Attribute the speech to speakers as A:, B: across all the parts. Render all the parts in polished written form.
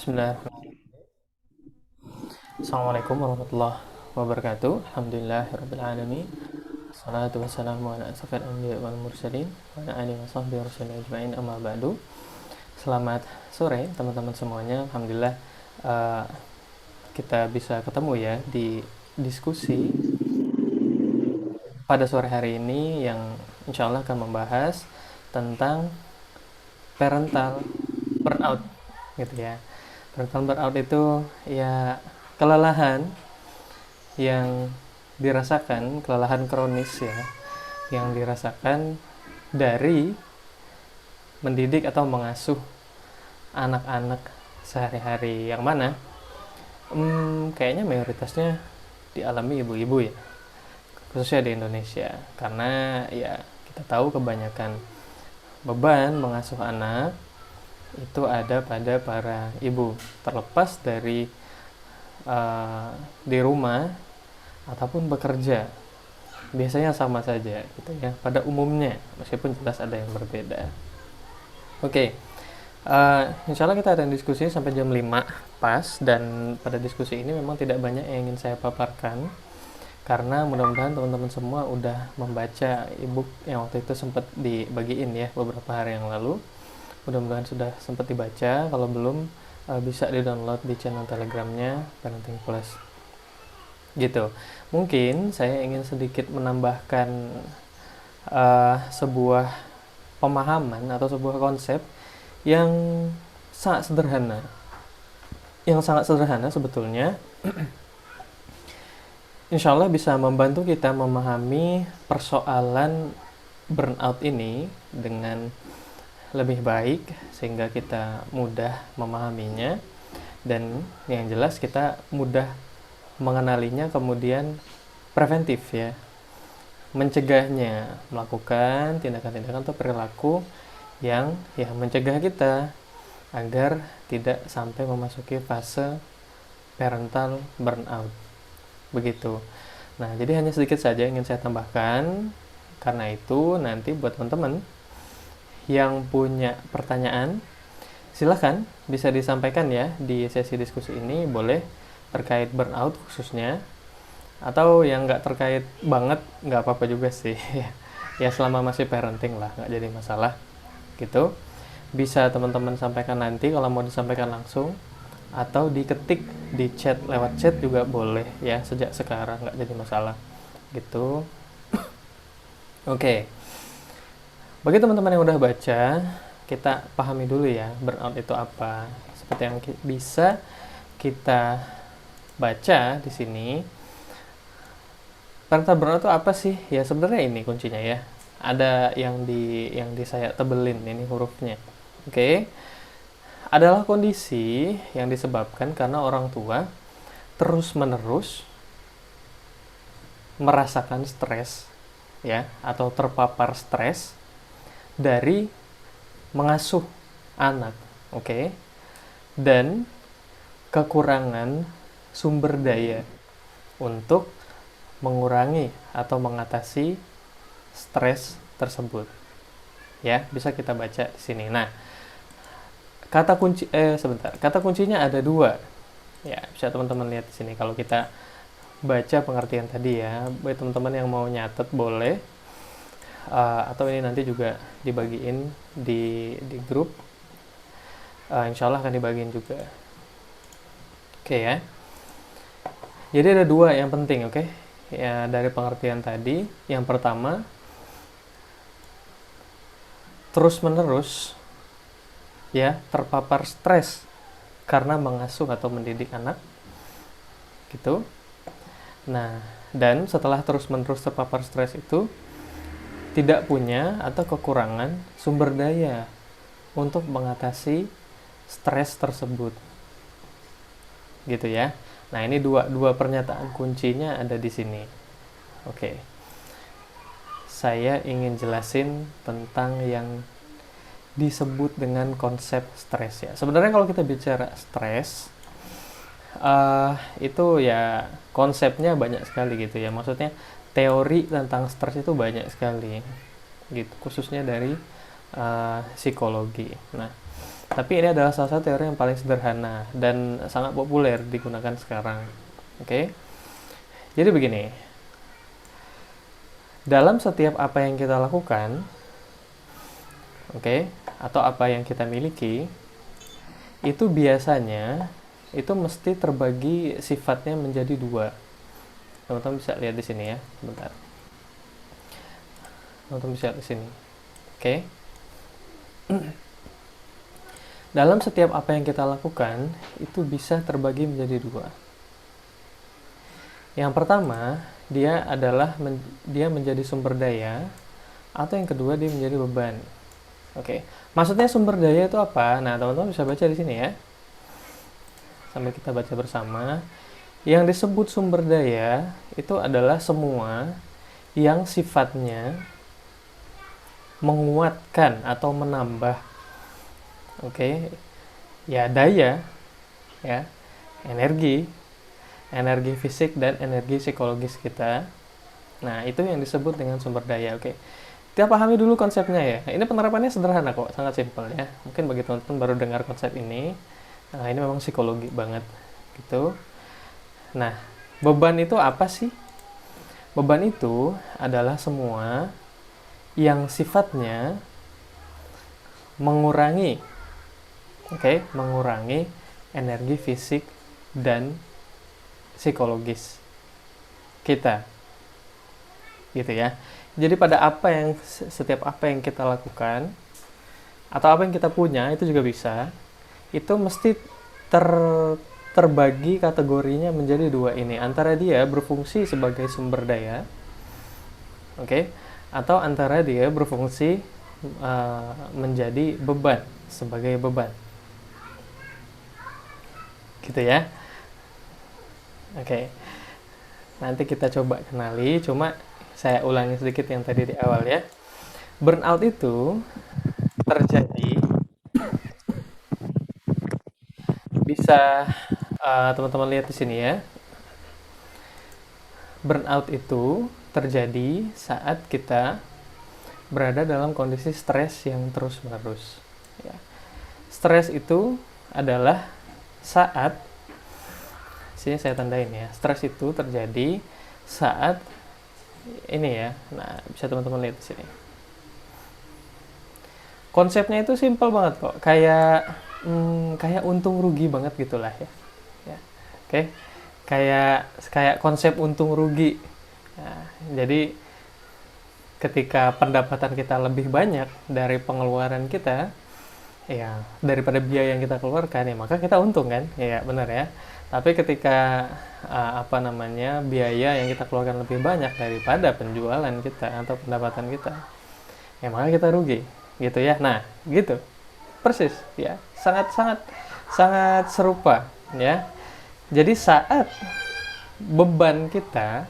A: Bismillahirrahmanirrahim. Assalamualaikum warahmatullahi wabarakatuh. Alhamdulillahirrabbilalamin. Assalatu wassalamu ala asrofil anbiya wal mursalin wa ala alihi wa sahbihi rasulillah ajma'in amma ba'du. Selamat sore teman-teman semuanya. Alhamdulillah uh, kita bisa ketemu ya di diskusi pada sore hari ini yang insya Allah akan membahas tentang parental burnout gitu ya. Parental burnout itu ya kelelahan yang dirasakan, kelelahan kronis ya, yang dirasakan dari mendidik atau mengasuh anak-anak sehari-hari, yang mana kayaknya mayoritasnya dialami ibu-ibu ya, khususnya di Indonesia, karena ya kita tahu kebanyakan beban mengasuh anak itu ada pada para ibu, terlepas dari di rumah ataupun bekerja, biasanya sama saja gitu ya pada umumnya, meskipun jelas ada yang berbeda. Oke, insya Allah kita ada diskusi sampai jam 5 pas, dan pada diskusi ini memang tidak banyak yang ingin saya paparkan karena mudah-mudahan teman-teman semua udah membaca ebook yang waktu itu sempat dibagiin ya beberapa hari yang lalu. Mudah-mudahan sudah sempat dibaca. Kalau belum, bisa di-download di channel Telegramnya Parenting Plus. Gitu. Mungkin saya ingin sedikit menambahkan sebuah pemahaman atau sebuah konsep yang sangat sederhana. Yang sangat sederhana sebetulnya. Insya Allah bisa membantu kita memahami persoalan burnout ini dengan lebih baik, sehingga kita mudah memahaminya dan yang jelas kita mudah mengenalinya, kemudian preventif ya, mencegahnya, melakukan tindakan-tindakan atau perilaku yang ya mencegah kita agar tidak sampai memasuki fase parental burnout begitu. Nah, jadi hanya sedikit saja ingin saya tambahkan. Karena itu nanti buat teman-teman yang punya pertanyaan, silahkan bisa disampaikan ya di sesi diskusi ini, boleh terkait burnout khususnya, atau yang nggak terkait banget nggak apa-apa juga sih. Ya selama masih parenting lah, nggak jadi masalah gitu. Bisa teman-teman sampaikan nanti kalau mau disampaikan langsung, atau diketik di chat, lewat chat juga boleh ya, sejak sekarang nggak jadi masalah gitu. Oke, bagi teman-teman yang udah baca, kita pahami dulu ya burnout itu apa. Seperti yang bisa kita baca di sini, parental burnout itu apa sih? Ya sebenarnya ini kuncinya ya. Ada yang di saya tebelin ini hurufnya. Oke. Adalah kondisi yang disebabkan karena orang tua terus-menerus merasakan stres ya, atau terpapar stres dari mengasuh anak, oke? Dan kekurangan sumber daya untuk mengurangi atau mengatasi stres tersebut. Ya, bisa kita baca di sini. Nah, kata kuncinya ada dua. Ya, bisa teman-teman lihat di sini. Kalau kita baca pengertian tadi ya, buat teman-teman yang mau nyatet boleh, atau ini nanti juga dibagiin di grup. Insya Allah akan dibagiin juga. Oke ya. Jadi ada dua yang penting, oke? Ya, dari pengertian tadi, yang pertama, terus-menerus ya terpapar stres karena mengasuh atau mendidik anak gitu. Nah, dan setelah terus-menerus terpapar stres itu tidak punya atau kekurangan sumber daya untuk mengatasi stres tersebut gitu ya. Nah, ini dua pernyataan kuncinya ada di sini. Oke, saya ingin jelasin tentang yang disebut dengan konsep stres ya. Sebenarnya kalau kita bicara stres, itu ya konsepnya banyak sekali gitu ya. Maksudnya teori tentang stres itu banyak sekali gitu, khususnya dari psikologi. Nah, Tapi ini adalah salah satu teori yang paling sederhana dan sangat populer digunakan sekarang. Oke. Jadi begini. Dalam setiap apa yang kita lakukan, oke, atau apa yang kita miliki, itu biasanya itu mesti terbagi sifatnya menjadi dua. Teman-teman bisa lihat di sini ya, sebentar. Teman-teman bisa lihat di sini. Oke. Dalam setiap apa yang kita lakukan, itu bisa terbagi menjadi dua. Yang pertama, dia adalah dia menjadi sumber daya, atau yang kedua dia menjadi beban. Oke. Maksudnya sumber daya itu apa? Nah, teman-teman bisa baca di sini ya. Sambil kita baca bersama. Yang disebut sumber daya itu adalah semua yang sifatnya menguatkan atau menambah, oke, ya daya, ya, energi fisik dan energi psikologis kita. Nah, itu yang disebut dengan sumber daya. Oke, kita pahami dulu konsepnya ya. Ini penerapannya sederhana kok, sangat simpel ya. Mungkin bagi teman-teman baru dengar konsep ini, nah ini memang psikologi banget gitu. Nah, beban itu apa sih? Beban itu adalah semua yang sifatnya mengurangi, mengurangi energi fisik dan psikologis kita, gitu ya. Jadi pada setiap apa yang kita lakukan atau apa yang kita punya itu juga bisa, itu mesti terbagi kategorinya menjadi dua ini, antara dia berfungsi sebagai sumber daya, atau antara dia berfungsi menjadi beban, sebagai beban, gitu ya. Oke, nanti kita coba kenali, cuma saya ulangi sedikit yang tadi di awal ya. Burnout itu terjadi, bisa teman-teman lihat di sini ya. Burnout itu terjadi saat kita berada dalam kondisi stres yang terus-menerus. Ya. Stres itu adalah saat, sini saya tandain ya, stres itu terjadi saat ini ya. Nah, bisa teman-teman lihat di sini. Konsepnya itu simpel banget kok, kayak untung rugi banget gitulah ya. Oke. Kayak konsep untung rugi. Nah, jadi ketika pendapatan kita lebih banyak dari pengeluaran kita, ya daripada biaya yang kita keluarkan, ya maka kita untung kan, ya benar ya. Tapi ketika biaya yang kita keluarkan lebih banyak daripada penjualan kita atau pendapatan kita, ya maka kita rugi, gitu ya. Nah, gitu, persis ya, sangat serupa ya. Jadi saat beban kita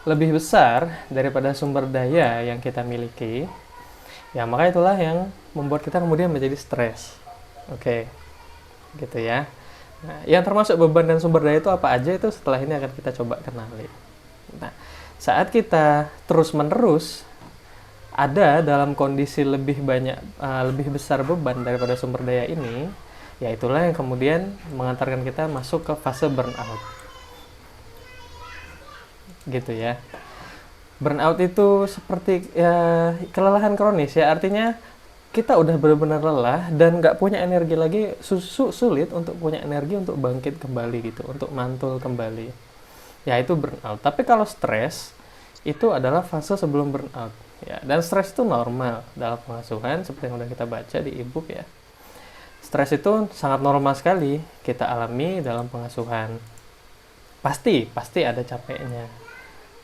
A: lebih besar daripada sumber daya yang kita miliki, ya maka itulah yang membuat kita kemudian menjadi stres. Oke, gitu ya. Nah, yang termasuk beban dan sumber daya itu apa aja, itu setelah ini akan kita coba kenali. Nah, saat kita terus-menerus ada dalam kondisi lebih besar beban daripada sumber daya ini, ya itulah yang kemudian mengantarkan kita masuk ke fase burnout. Gitu ya. Burnout itu seperti ya, kelelahan kronis ya, artinya kita udah benar-benar lelah dan nggak punya energi lagi, sulit untuk punya energi untuk bangkit kembali gitu, untuk mantul kembali. Ya itu burnout. Tapi kalau stres itu adalah fase sebelum burnout. Ya, dan stres itu normal dalam pengasuhan seperti yang udah kita baca di ebook ya. Stres itu sangat normal sekali kita alami dalam pengasuhan. Pasti ada capeknya.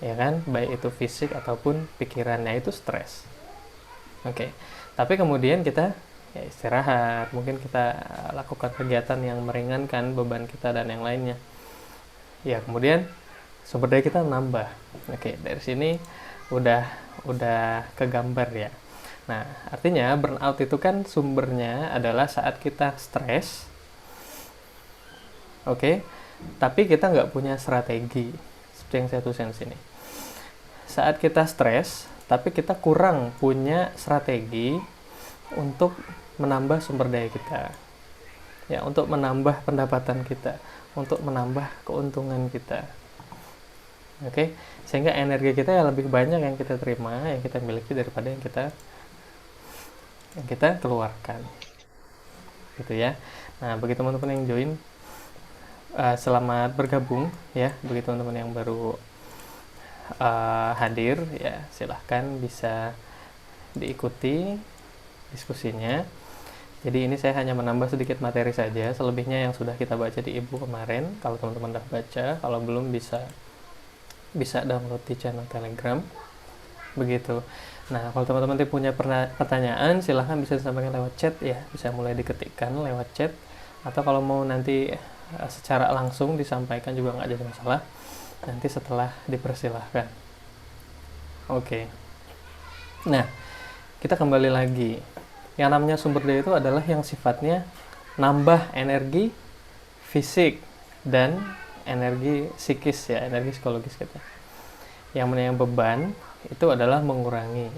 A: Ya kan, baik itu fisik ataupun pikirannya, itu stres. Oke. Tapi kemudian kita ya istirahat, mungkin kita lakukan kegiatan yang meringankan beban kita dan yang lainnya. Ya, kemudian sumber daya kita nambah. Oke, dari sini udah kegambar ya. Nah, artinya burnout itu kan sumbernya adalah saat kita stres. Oke. Tapi kita nggak punya strategi. Seperti yang saya tuliskan di sini. Saat kita stres, tapi kita kurang punya strategi untuk menambah sumber daya kita, ya, untuk menambah pendapatan kita, untuk menambah keuntungan kita. Oke, sehingga energi kita yang lebih banyak yang kita terima, yang kita miliki daripada yang kita keluarkan, gitu ya. Nah, bagi teman-teman yang join, selamat bergabung ya. Bagi teman-teman yang baru hadir, ya silahkan bisa diikuti diskusinya. Jadi ini saya hanya menambah sedikit materi saja, selebihnya yang sudah kita baca di ibu kemarin. Kalau teman-teman sudah baca, kalau belum bisa download di channel Telegram, begitu. Nah, kalau teman-teman punya pertanyaan, silahkan bisa disampaikan lewat chat ya, bisa mulai diketikkan lewat chat, atau kalau mau nanti secara langsung disampaikan juga nggak jadi masalah, nanti setelah dipersilahkan. Oke. Nah, kita kembali lagi. Yang namanya sumber daya itu adalah yang sifatnya nambah energi fisik dan energi psikis ya, energi psikologis kita. Yang mana yang beban itu adalah mengurangi.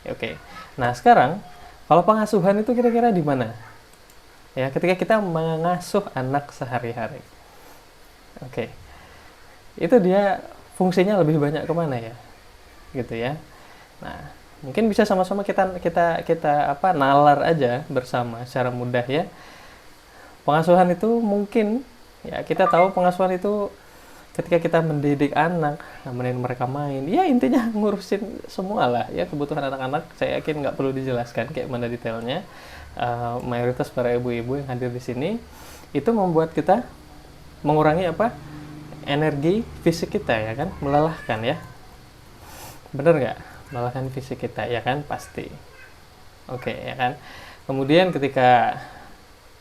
A: Oke. Nah, sekarang kalau pengasuhan itu kira-kira di mana? Ya, ketika kita mengasuh anak sehari-hari. Oke. Itu dia fungsinya lebih banyak kemana ya? Gitu ya. Nah, mungkin bisa sama-sama kita nalar aja bersama secara mudah ya. Pengasuhan itu mungkin ya, kita tahu pengasuhan itu ketika kita mendidik anak, nemenin mereka main, ya intinya ngurusin semua lah ya kebutuhan anak-anak. Saya yakin nggak perlu dijelaskan kayak mana detailnya. Mayoritas para ibu-ibu yang hadir di sini itu membuat kita mengurangi energi fisik kita ya kan, melelahkan ya. Bener nggak? Melelahkan fisik kita ya kan, pasti. Oke ya kan. Kemudian ketika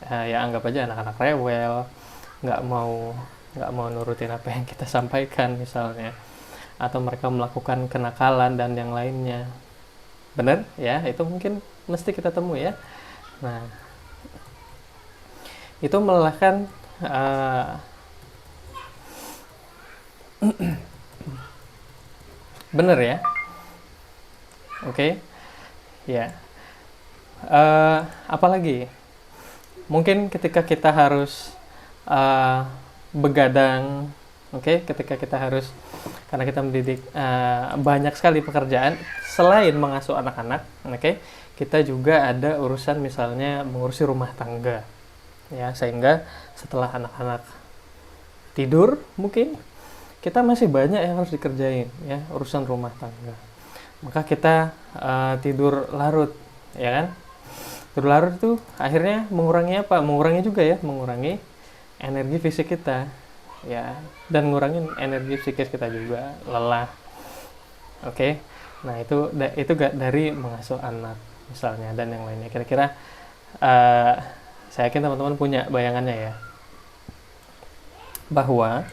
A: ya anggap aja anak-anak rewel, nggak mau nurutin apa yang kita sampaikan misalnya, atau mereka melakukan kenakalan dan yang lainnya, bener ya, itu mungkin mesti kita temui ya. Nah, itu melelahkan bener ya. Oke. Ya. Apalagi mungkin ketika kita harus begadang, ketika kita harus, karena kita mendidik banyak sekali pekerjaan selain mengasuh anak-anak, kita juga ada urusan misalnya mengurusi rumah tangga, ya, sehingga setelah anak-anak tidur mungkin kita masih banyak yang harus dikerjain ya, urusan rumah tangga. Maka kita tidur larut, ya kan? Tidur larut itu akhirnya mengurangi apa? Mengurangi juga ya, mengurangi energi fisik kita, ya, dan ngurangin energi psikis kita juga, lelah. Oke. Nah, itu dari mengasuh anak misalnya dan yang lainnya. Kira-kira saya yakin teman-teman punya bayangannya ya, bahwa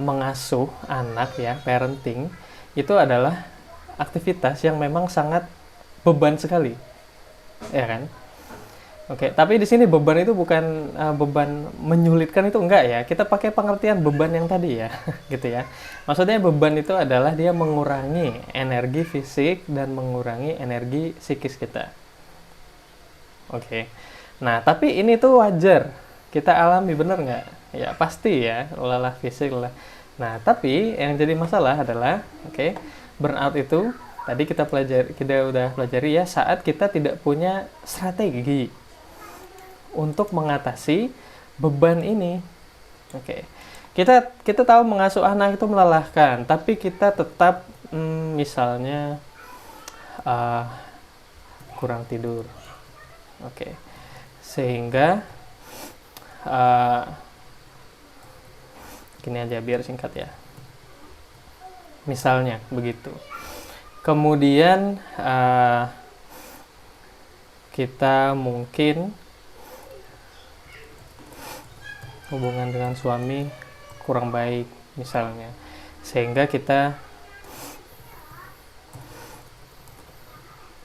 A: mengasuh anak ya, parenting itu adalah aktivitas yang memang sangat beban sekali, ya kan? Oke, tapi di sini beban itu bukan beban menyulitkan, itu enggak ya. Kita pakai pengertian beban yang tadi ya, gitu ya. Maksudnya beban itu adalah dia mengurangi energi fisik dan mengurangi energi psikis kita. Oke. Nah, tapi ini tuh wajar kita alami, bener nggak? Ya pasti ya, lelah fisik, lelah. Nah, tapi yang jadi masalah adalah, burnout itu tadi kita udah pelajari ya, saat kita tidak punya strategi untuk mengatasi beban ini. Kita tahu mengasuh anak itu melelahkan, tapi kita tetap misalnya kurang tidur. Sehingga gini aja biar singkat ya. Misalnya begitu. Kemudian kita mungkin hubungan dengan suami kurang baik misalnya, sehingga kita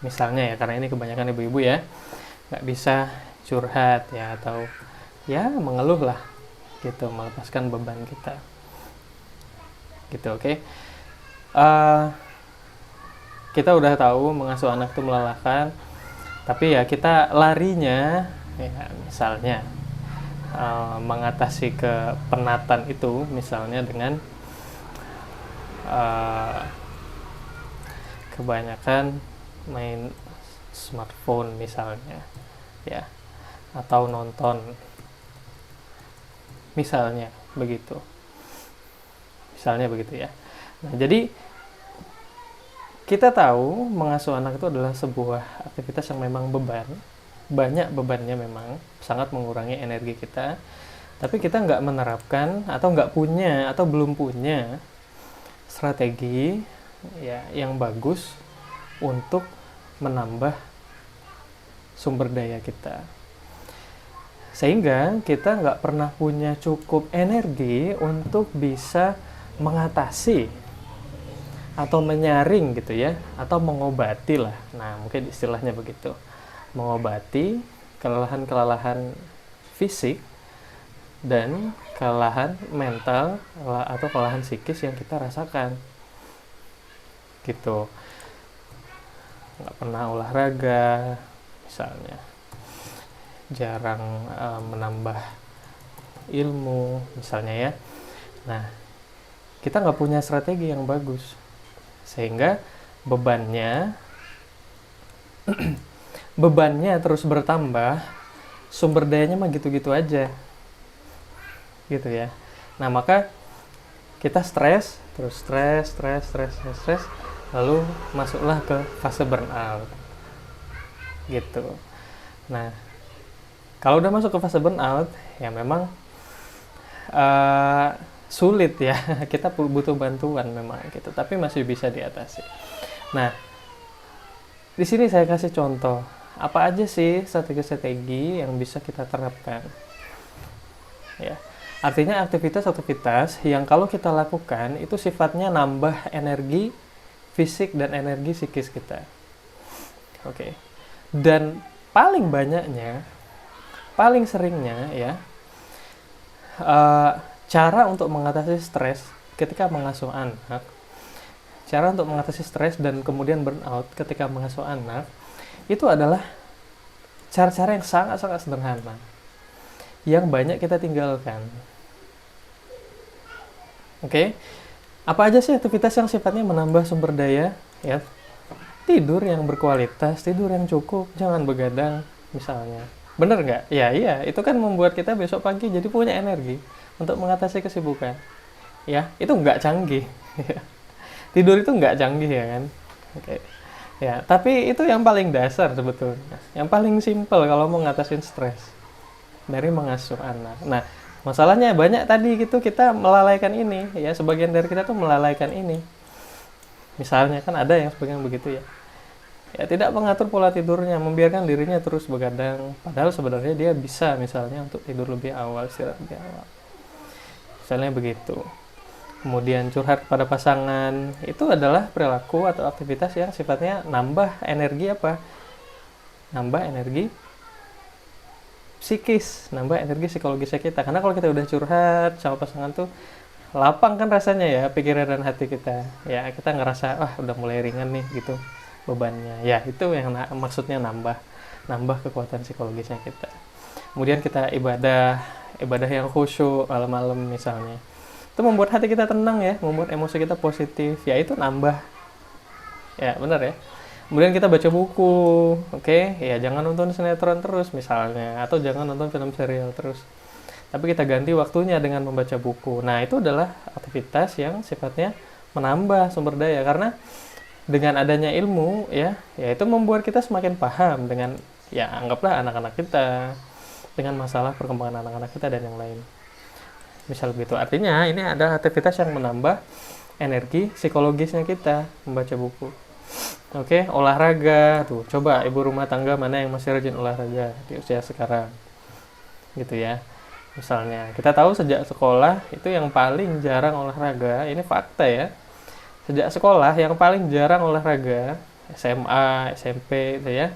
A: misalnya ya, karena ini kebanyakan ibu-ibu ya, nggak bisa curhat ya, atau ya mengeluh lah gitu, melepaskan beban kita gitu. Kita udah tahu mengasuh anak itu melelahkan, Tapi ya kita larinya, ya misalnya mengatasi kepenatan itu misalnya dengan kebanyakan main smartphone misalnya, ya, atau nonton misalnya begitu ya. Nah, jadi kita tahu mengasuh anak itu adalah sebuah aktivitas yang memang banyak bebannya, memang sangat mengurangi energi kita, tapi kita nggak menerapkan atau nggak punya atau belum punya strategi ya yang bagus untuk menambah sumber daya kita, sehingga kita nggak pernah punya cukup energi untuk bisa mengatasi atau menyaring gitu ya, atau mengobati lah, nah mungkin istilahnya begitu, mengobati kelelahan fisik dan kelelahan mental atau kelelahan psikis yang kita rasakan gitu. Nggak pernah olahraga misalnya, jarang menambah ilmu misalnya ya. Nah, kita nggak punya strategi yang bagus, sehingga bebannya terus bertambah, sumber dayanya mah gitu-gitu aja gitu ya. Nah, maka kita stres, lalu masuklah ke fase burnout gitu. Nah, kalau udah masuk ke fase burnout, ya memang sulit ya, kita butuh bantuan memang gitu, tapi masih bisa diatasi. Nah, di sini saya kasih contoh, apa aja sih strategi-strategi yang bisa kita terapkan. Ya, artinya aktivitas-aktivitas yang kalau kita lakukan itu sifatnya nambah energi fisik dan energi psikis kita. Oke. Dan paling banyaknya, paling seringnya ya, cara untuk mengatasi stres ketika mengasuh anak, cara untuk mengatasi stres dan kemudian burnout ketika mengasuh anak, itu adalah cara-cara yang sangat-sangat sederhana, yang banyak kita tinggalkan. Oke, apa aja sih aktivitas yang sifatnya menambah sumber daya? Ya, tidur yang berkualitas, tidur yang cukup, jangan begadang misalnya. Bener nggak? Ya iya, itu kan membuat kita besok pagi jadi punya energi untuk mengatasi kesibukan. Ya, itu nggak canggih. Tidur itu nggak canggih ya kan? Oke. Ya, tapi itu yang paling dasar sebetulnya. Yang paling simpel kalau mau ngatasin stres dari mengasuh anak. Nah, masalahnya banyak tadi gitu, kita melalaikan ini ya, sebagian dari kita tuh melalaikan ini. Misalnya kan ada yang sebagian begitu ya. Ya, tidak mengatur pola tidurnya, membiarkan dirinya terus begadang, padahal sebenarnya dia bisa misalnya untuk tidur lebih awal, istirahat lebih awal. Misalnya begitu. Kemudian curhat kepada pasangan, itu adalah perilaku atau aktivitas yang sifatnya nambah energi apa? Nambah energi psikis, nambah energi psikologisnya kita. Karena kalau kita udah curhat sama pasangan tuh lapang kan rasanya ya, pikiran dan hati kita. Ya, kita ngerasa wah udah mulai ringan nih gitu bebannya. Ya, itu yang maksudnya nambah kekuatan psikologisnya kita. Kemudian kita ibadah yang khusyuk malam-malam misalnya. Itu membuat hati kita tenang ya, membuat emosi kita positif. Ya, itu nambah. Ya, benar ya. Kemudian kita baca buku, oke? Ya, jangan nonton sinetron terus misalnya, atau jangan nonton film serial terus. Tapi kita ganti waktunya dengan membaca buku. Nah, itu adalah aktivitas yang sifatnya menambah sumber daya, karena dengan adanya ilmu ya itu membuat kita semakin paham dengan, ya anggaplah anak-anak kita, dengan masalah perkembangan anak-anak kita dan yang lain. Misal begitu. Artinya ini ada aktivitas yang menambah energi psikologisnya kita, membaca buku. Oke, olahraga. Tuh, coba ibu rumah tangga mana yang masih rajin olahraga di usia sekarang. Gitu ya. Misalnya, kita tahu sejak sekolah itu yang paling jarang olahraga, ini fakta ya. Sejak sekolah yang paling jarang olahraga, SMA, SMP gitu ya.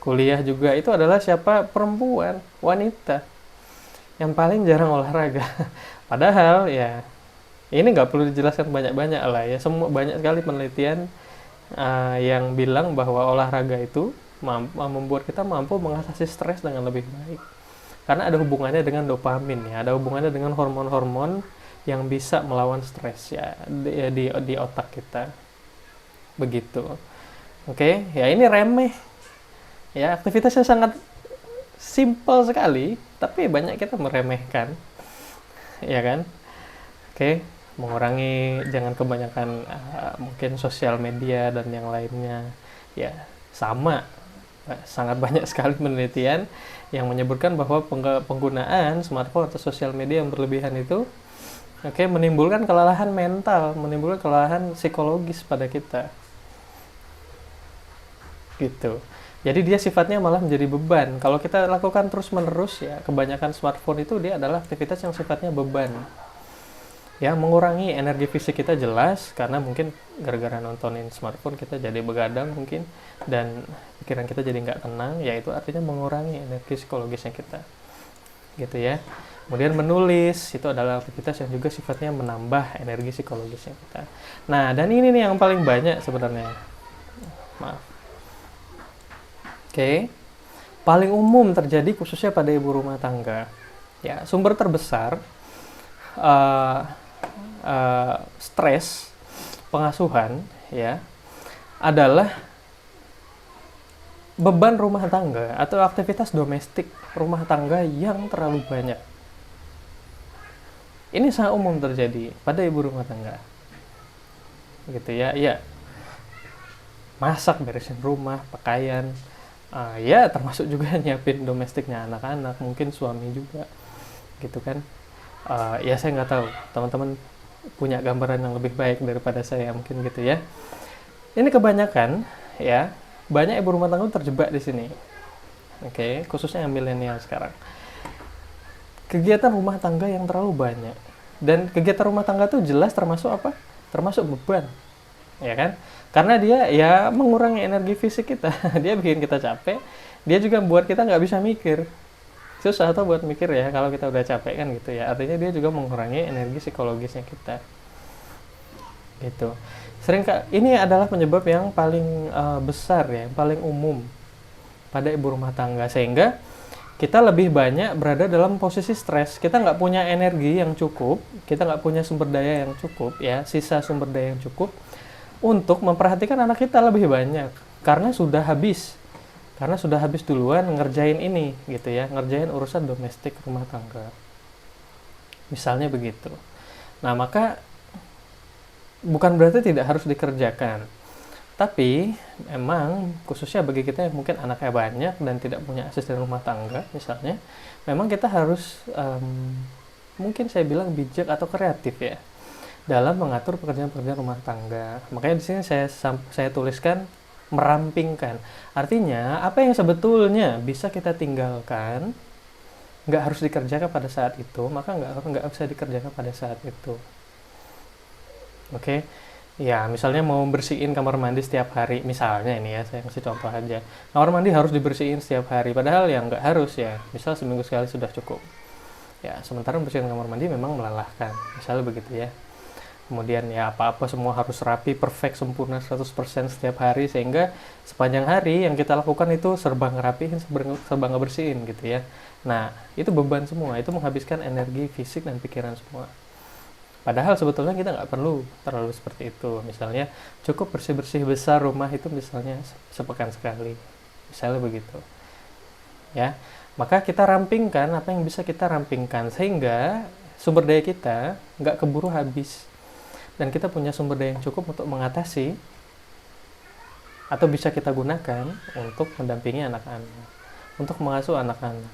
A: Kuliah juga itu adalah siapa? Perempuan, wanita. Yang paling jarang olahraga. Padahal ya ini nggak perlu dijelaskan banyak-banyak lah ya. Semua banyak sekali penelitian yang bilang bahwa olahraga itu membuat kita mampu mengatasi stres dengan lebih baik. Karena ada hubungannya dengan dopamin ya, ada hubungannya dengan hormon-hormon yang bisa melawan stres ya di otak kita. Begitu. Oke, ya ini remeh. Ya, aktivitasnya sangat simple sekali, tapi banyak kita meremehkan. Ya kan? Oke, mengurangi, jangan kebanyakan mungkin sosial media dan yang lainnya. Ya, sama. Sangat banyak sekali penelitian yang menyebutkan bahwa penggunaan smartphone atau sosial media yang berlebihan itu menimbulkan kelelahan mental, menimbulkan kelelahan psikologis pada kita. Gitu. Jadi dia sifatnya malah menjadi beban. Kalau kita lakukan terus-menerus ya, kebanyakan smartphone itu dia adalah aktivitas yang sifatnya beban. Ya, mengurangi energi fisik kita jelas, karena mungkin gara-gara nontonin smartphone kita jadi begadang mungkin, dan pikiran kita jadi nggak tenang, ya itu artinya mengurangi energi psikologisnya kita. Gitu ya. Kemudian menulis, itu adalah aktivitas yang juga sifatnya menambah energi psikologisnya kita. Nah, dan ini nih yang paling banyak sebenarnya. Maaf. Paling umum terjadi khususnya pada ibu rumah tangga. Ya, sumber terbesar stres pengasuhan ya adalah beban rumah tangga atau aktivitas domestik rumah tangga yang terlalu banyak. Ini sangat umum terjadi pada ibu rumah tangga. Gitu ya, ya. Masak, beresin rumah, pakaian, ya termasuk juga nyiapin domestiknya anak-anak, mungkin suami juga. Gitu kan. Ya saya nggak tahu, teman-teman punya gambaran yang lebih baik daripada saya mungkin gitu ya. Ini kebanyakan ya, banyak ibu rumah tangga terjebak di sini. Khususnya yang milenial sekarang. Kegiatan rumah tangga yang terlalu banyak, dan kegiatan rumah tangga itu jelas termasuk apa? Termasuk beban, ya kan? Karena dia ya mengurangi energi fisik kita, dia bikin kita capek, dia juga membuat kita nggak bisa mikir. Susah tuh buat mikir ya kalau kita udah capek kan gitu ya, artinya dia juga mengurangi energi psikologisnya kita gitu. Ini adalah penyebab yang paling besar ya, yang paling umum pada ibu rumah tangga, sehingga kita lebih banyak berada dalam posisi stres. Kita nggak punya energi yang cukup, kita nggak punya sumber daya yang cukup ya, sisa sumber daya yang cukup untuk memperhatikan anak kita lebih banyak, karena sudah habis duluan ngerjain ini gitu ya, ngerjain urusan domestik rumah tangga misalnya begitu. Nah, maka bukan berarti tidak harus dikerjakan, tapi memang khususnya bagi kita yang mungkin anaknya banyak dan tidak punya asisten rumah tangga misalnya, memang kita harus mungkin saya bilang bijak atau kreatif ya dalam mengatur pekerjaan-pekerjaan rumah tangga. Makanya di sini saya tuliskan merampingkan. Artinya, apa yang sebetulnya bisa kita tinggalkan, nggak harus dikerjakan pada saat itu, maka nggak bisa dikerjakan pada saat itu. Ya, misalnya mau bersihin kamar mandi setiap hari, misalnya ini ya, saya kasih contoh aja. Kamar mandi harus dibersihin setiap hari, padahal ya nggak harus ya. Misal seminggu sekali sudah cukup. Ya, sementara bersihin kamar mandi memang melelahkan, misalnya begitu ya. Kemudian ya apa-apa semua harus rapi, perfect, sempurna 100% setiap hari, sehingga sepanjang hari yang kita lakukan itu serba ngerapihin, serba ngebersihin gitu ya. Nah, itu beban semua, itu menghabiskan energi fisik dan pikiran semua. Padahal sebetulnya kita nggak perlu terlalu seperti itu. Misalnya cukup bersih-bersih besar rumah itu misalnya sepekan sekali, misalnya begitu ya. Maka kita rampingkan apa yang bisa kita rampingkan, sehingga sumber daya kita nggak keburu habis, dan kita punya sumber daya yang cukup untuk mengatasi atau bisa kita gunakan untuk mendampingi anak-anak, untuk mengasuh anak-anak,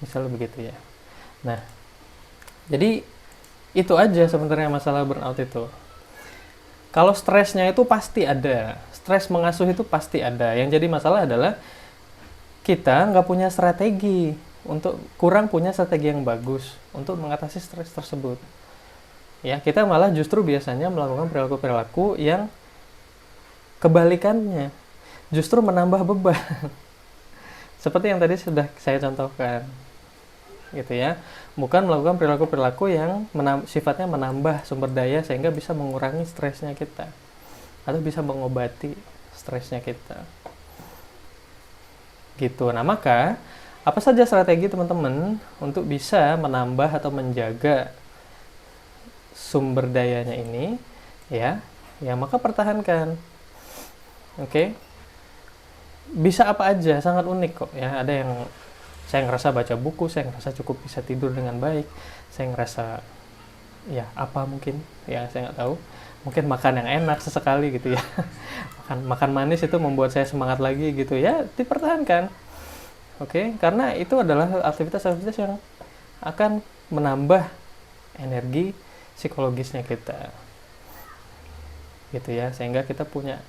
A: misalnya begitu ya. Nah, jadi itu aja sebenarnya masalah burnout itu. Kalau stresnya itu pasti ada, stres mengasuh itu pasti ada. Yang jadi masalah adalah kita nggak punya strategi, kurang punya strategi yang bagus untuk mengatasi stres tersebut. Ya, kita malah justru biasanya melakukan perilaku-perilaku yang kebalikannya, justru menambah beban. Seperti yang tadi sudah saya contohkan, gitu ya. Bukan melakukan perilaku-perilaku yang sifatnya menambah sumber daya sehingga bisa mengurangi stresnya kita, atau bisa mengobati stresnya kita. gitu. Nah, maka apa saja strategi teman-teman untuk bisa menambah atau menjaga sumber dayanya ini, ya, ya maka pertahankan. Oke. Bisa apa aja, sangat unik kok ya. Ada yang saya ngerasa baca buku, saya ngerasa cukup bisa tidur dengan baik, saya ngerasa ya apa mungkin, ya saya nggak tahu, mungkin makan yang enak sesekali gitu ya. makan manis itu membuat saya semangat lagi gitu ya, dipertahankan. Oke, karena itu adalah aktivitas-aktivitas yang akan menambah energi psikologisnya kita gitu ya, sehingga kita punya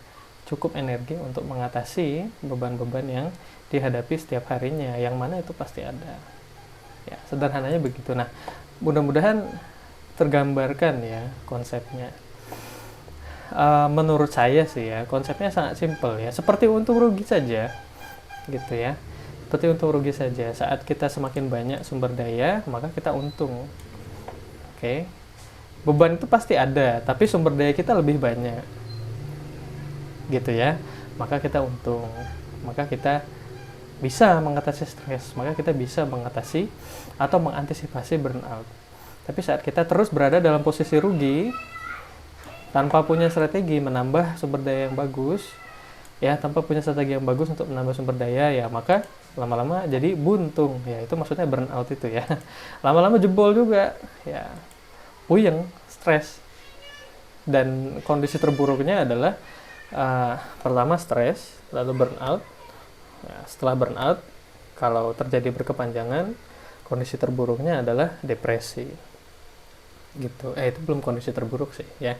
A: cukup energi untuk mengatasi beban-beban yang dihadapi setiap harinya, yang mana itu pasti ada ya. Sederhananya begitu. Nah, mudah-mudahan tergambarkan ya konsepnya. Menurut saya sih ya, konsepnya sangat simpel ya, seperti untung rugi saja gitu ya. Seperti untung rugi saja. Saat kita semakin banyak sumber daya, maka kita untung. Oke. Beban itu pasti ada, tapi sumber daya kita lebih banyak. Gitu ya. Maka kita untung. Maka kita bisa mengatasi stres, maka kita bisa mengatasi atau mengantisipasi burnout. Tapi saat kita terus berada dalam posisi rugi, tanpa punya strategi menambah sumber daya yang bagus, ya, tanpa punya strategi yang bagus untuk menambah sumber daya, ya maka lama-lama jadi buntung, ya itu maksudnya burnout itu ya. Lama-lama jebol juga, ya, puyeng, stres. Dan kondisi terburuknya adalah pertama stres, lalu burnout. Ya, setelah burnout, kalau terjadi berkepanjangan, kondisi terburuknya adalah depresi. Gitu. Itu belum kondisi terburuk sih, ya.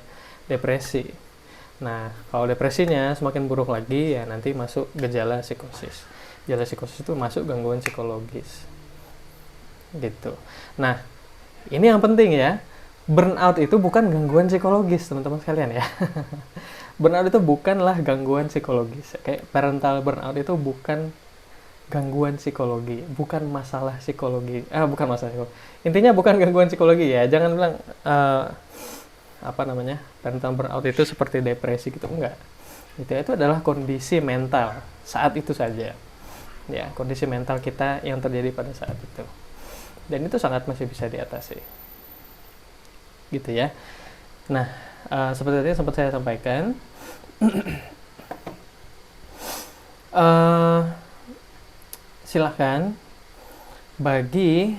A: Depresi. Nah, kalau depresinya semakin buruk lagi, ya nanti masuk gejala psikosis. Gejala psikosis itu masuk gangguan psikologis. Gitu. Nah, ini yang penting ya. Burnout itu bukan gangguan psikologis, teman-teman sekalian ya. Burnout itu bukanlah gangguan psikologis. Kayak parental burnout itu bukan gangguan psikologi, bukan masalah psikologi. Bukan masalah psikologi. Intinya bukan gangguan psikologi ya. Jangan bilang parental burnout itu seperti depresi gitu, enggak. Itu adalah kondisi mental saat itu saja. Ya, kondisi mental kita yang terjadi pada saat itu. Dan itu sangat masih bisa diatasi. Gitu ya. Nah, seperti tadi sempat saya sampaikan, silahkan bagi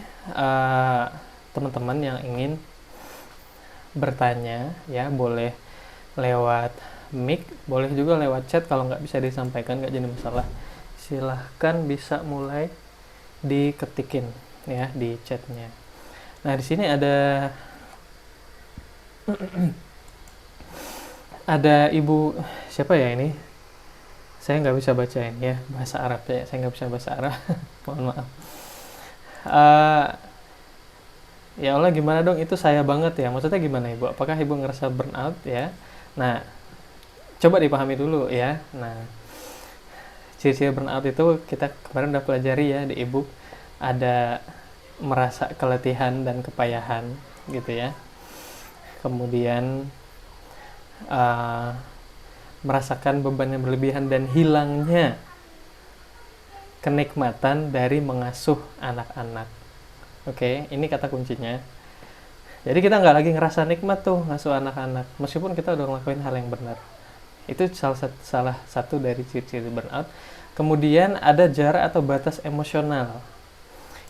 A: teman-teman yang ingin bertanya, ya boleh lewat mic, boleh juga lewat chat. Kalau nggak bisa disampaikan nggak jadi masalah, silahkan bisa mulai diketikin ya di chatnya. Nah, di sini ada ibu siapa ya ini, saya nggak bisa bacain ya bahasa Arab ya, saya nggak bisa bahasa Arab. Mohon maaf. Ya Allah, gimana dong, itu saya banget ya, maksudnya gimana ibu, apakah ibu ngerasa burnout ya? Nah, coba dipahami dulu ya. Nah, ciri-ciri burnout itu kita kemarin udah pelajari ya di e-book. Ada merasa keletihan dan kepayahan gitu ya, kemudian merasakan beban yang berlebihan dan hilangnya kenikmatan dari mengasuh anak-anak. Oke, ini kata kuncinya. Jadi kita nggak lagi ngerasa nikmat tuh ngasuh anak-anak, meskipun kita udah ngelakuin hal yang benar. Itu salah satu dari ciri-ciri burnout. Kemudian ada jarak atau batas emosional.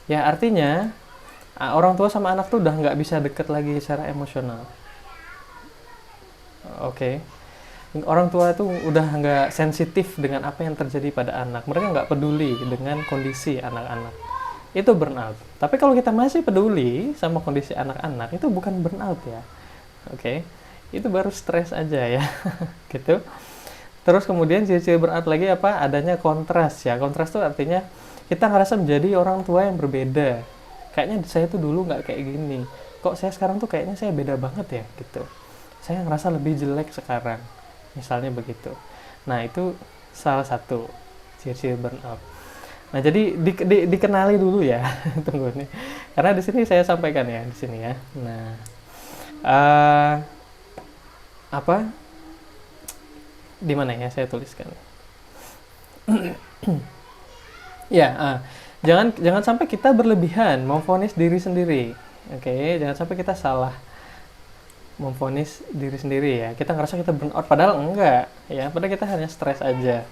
A: Ya, artinya orang tua sama anak tuh udah nggak bisa deket lagi secara emosional. Oke. Orang tua tuh udah nggak sensitif dengan apa yang terjadi pada anak. Mereka nggak peduli dengan kondisi anak-anak. Itu burnout. Tapi kalau kita masih peduli sama kondisi anak-anak, itu bukan burnout ya. Oke. Itu baru stres aja ya. Gitu. Terus kemudian ciri-ciri burnout lagi apa? Adanya kontras ya. Kontras tuh artinya kita ngerasa menjadi orang tua yang berbeda. Kayaknya saya tuh dulu nggak kayak gini. Kok saya sekarang tuh kayaknya saya beda banget ya gitu. Saya ngerasa lebih jelek sekarang. Misalnya begitu. Nah, itu salah satu ciri-ciri burnout. Nah, jadi dikenali dulu ya. Tunggu nih. Karena di sini saya sampaikan ya di sini ya. Nah, apa? Di mana ya saya tuliskan? Ya, jangan jangan sampai kita berlebihan memvonis diri sendiri. Oke, jangan sampai kita salah memvonis diri sendiri ya. Kita ngerasa kita burn out padahal enggak ya. Padahal kita hanya stres aja.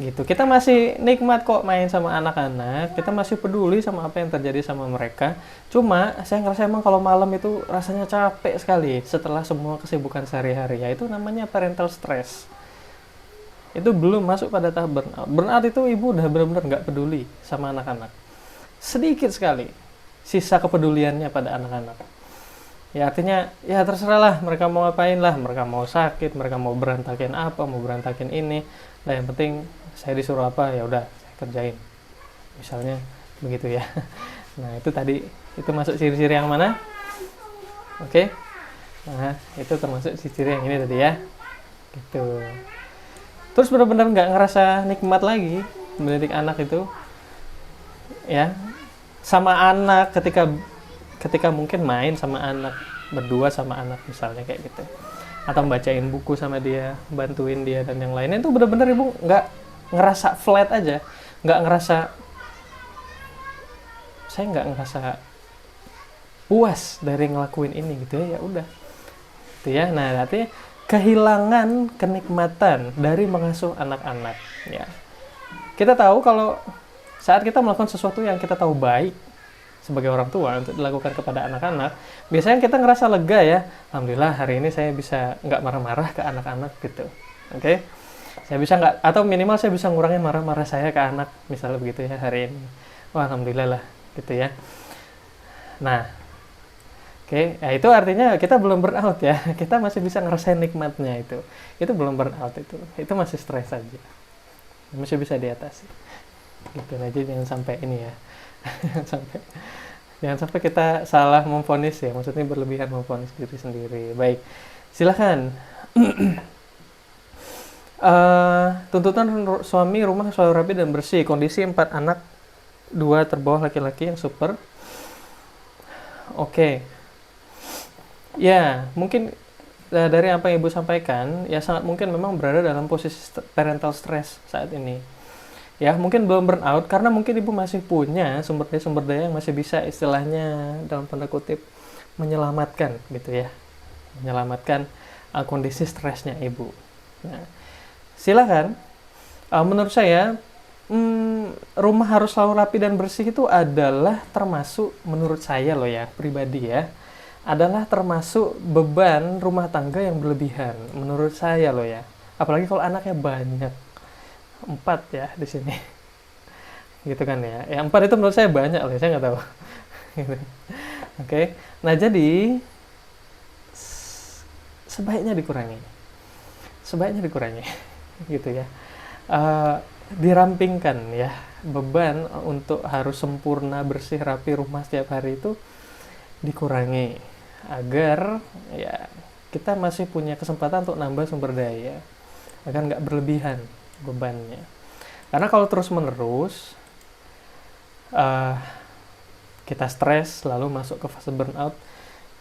A: Gitu. Kita masih nikmat kok main sama anak-anak. Kita masih peduli sama apa yang terjadi sama mereka. Cuma saya ngerasa emang kalau malam itu rasanya capek sekali setelah semua kesibukan sehari-hari. Ya itu namanya parental stress. Itu belum masuk pada tahap burnout. Burnout itu ibu udah benar-benar nggak peduli sama anak-anak. Sedikit sekali sisa kepeduliannya pada anak-anak. Ya artinya ya terserah lah mereka mau ngapain lah, mereka mau sakit, mereka mau berantakin apa, mau berantakin ini. Nah yang penting saya disuruh apa ya udah saya kerjain. Misalnya begitu ya. Nah itu tadi itu masuk ciri-ciri yang mana? Oke. Nah itu termasuk ciri-ciri yang ini tadi ya. Gitu. Terus benar-benar nggak ngerasa nikmat lagi mendidik anak itu ya sama anak ketika ketika mungkin main sama anak berdua sama anak misalnya kayak gitu atau bacain buku sama dia bantuin dia dan yang lainnya itu benar-benar ibu nggak ngerasa flat aja nggak ngerasa saya nggak ngerasa puas dari ngelakuin ini gitu ya ya udah gitu ya nah artinya kehilangan kenikmatan dari mengasuh anak-anak ya kita tahu kalau saat kita melakukan sesuatu yang kita tahu baik sebagai orang tua untuk dilakukan kepada anak-anak, biasanya kita ngerasa lega ya. Alhamdulillah hari ini saya bisa nggak marah-marah ke anak-anak gitu. Oke, saya bisa nggak atau minimal saya bisa ngurangin marah-marah saya ke anak misalnya begitu ya hari ini. Wah alhamdulillah lah gitu ya. Nah, oke, ya itu artinya kita belum burnout ya. Kita masih bisa ngerasain nikmatnya itu. Itu belum burnout itu. Itu masih stres aja. Masih bisa diatasi. Gitu aja jangan sampai ini ya. sampai Jangan sampai kita salah memvonis ya, maksudnya berlebihan memvonis diri sendiri. Baik, silahkan. Tuntutan suami rumah selalu rapi dan bersih, kondisi 4 anak, 2 terbawah laki-laki yang super. Oke, ya mungkin dari apa yang ibu sampaikan, ya sangat mungkin memang berada dalam posisi parental stress saat ini. Ya mungkin belum burnout karena mungkin ibu masih punya sumber daya yang masih bisa istilahnya dalam tanda kutip menyelamatkan gitu ya menyelamatkan kondisi stresnya ibu. Nah, silakan. Menurut saya rumah harus selalu rapi dan bersih itu adalah termasuk menurut saya loh ya pribadi ya adalah termasuk beban rumah tangga yang berlebihan menurut saya loh ya apalagi kalau anaknya banyak 4 ya di sini gitu kan ya ya 4 itu menurut saya banyak loh saya nggak tahu gitu. Oke nah jadi sebaiknya dikurangi gitu ya. Eh, Dirampingkan ya beban untuk harus sempurna bersih rapi rumah setiap hari itu dikurangi agar ya kita masih punya kesempatan untuk nambah sumber daya agar nggak berlebihan bebannya karena kalau terus menerus uh, kita stres lalu masuk ke fase burnout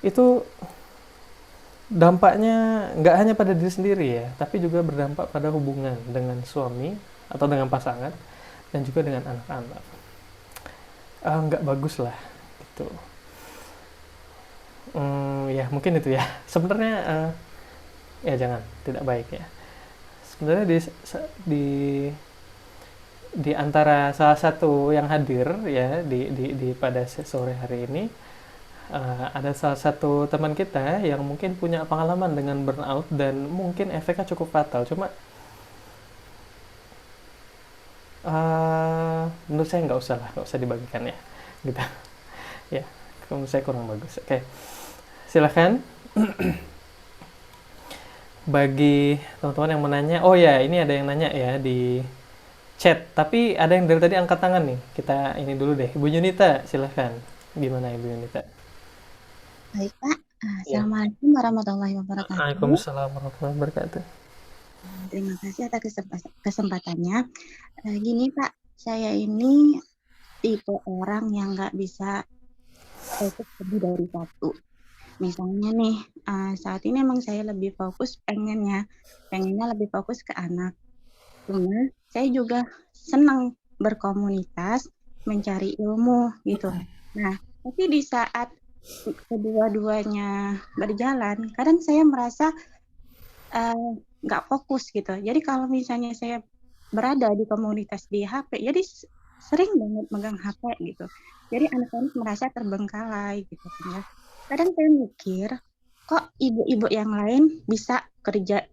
A: itu dampaknya nggak hanya pada diri sendiri ya tapi juga berdampak pada hubungan dengan suami atau dengan pasangan dan juga dengan anak-anak. Nggak bagus lah gitu. Ya mungkin itu ya sebenarnya ya jangan tidak baik ya sebenarnya di di antara salah satu yang hadir ya di pada sore hari ini ada salah satu teman kita yang mungkin punya pengalaman dengan burnout dan mungkin efeknya cukup fatal cuma menurut saya nggak usah dibagikan ya gitu ya menurut saya kurang bagus. Oke silahkan bagi teman-teman yang menanya oh ya ini ada yang nanya ya di chat tapi ada yang dari tadi angkat tangan nih kita ini dulu deh Ibu Yunita silahkan gimana Ibu Yunita.
B: Baik, Pak.
A: Ya.
B: Assalamualaikum warahmatullahi wabarakatuh.
A: Waalaikumsalam warahmatullahi wabarakatuh.
B: Terima kasih atas kesempatannya. Gini, Pak, saya ini tipe orang yang nggak bisa fokus lebih dari satu. Misalnya nih, saat ini emang saya lebih fokus pengennya lebih fokus ke anak. Cuma saya juga senang berkomunitas, mencari ilmu gitu. Nah, tapi di saat kedua-duanya berjalan, kadang saya merasa nggak fokus gitu. Jadi kalau misalnya saya berada di komunitas di HP, jadi sering banget megang HP gitu. Jadi anak-anak merasa terbengkalai gitu kan ya. Kadang saya mikir, kok ibu-ibu yang lain bisa kerja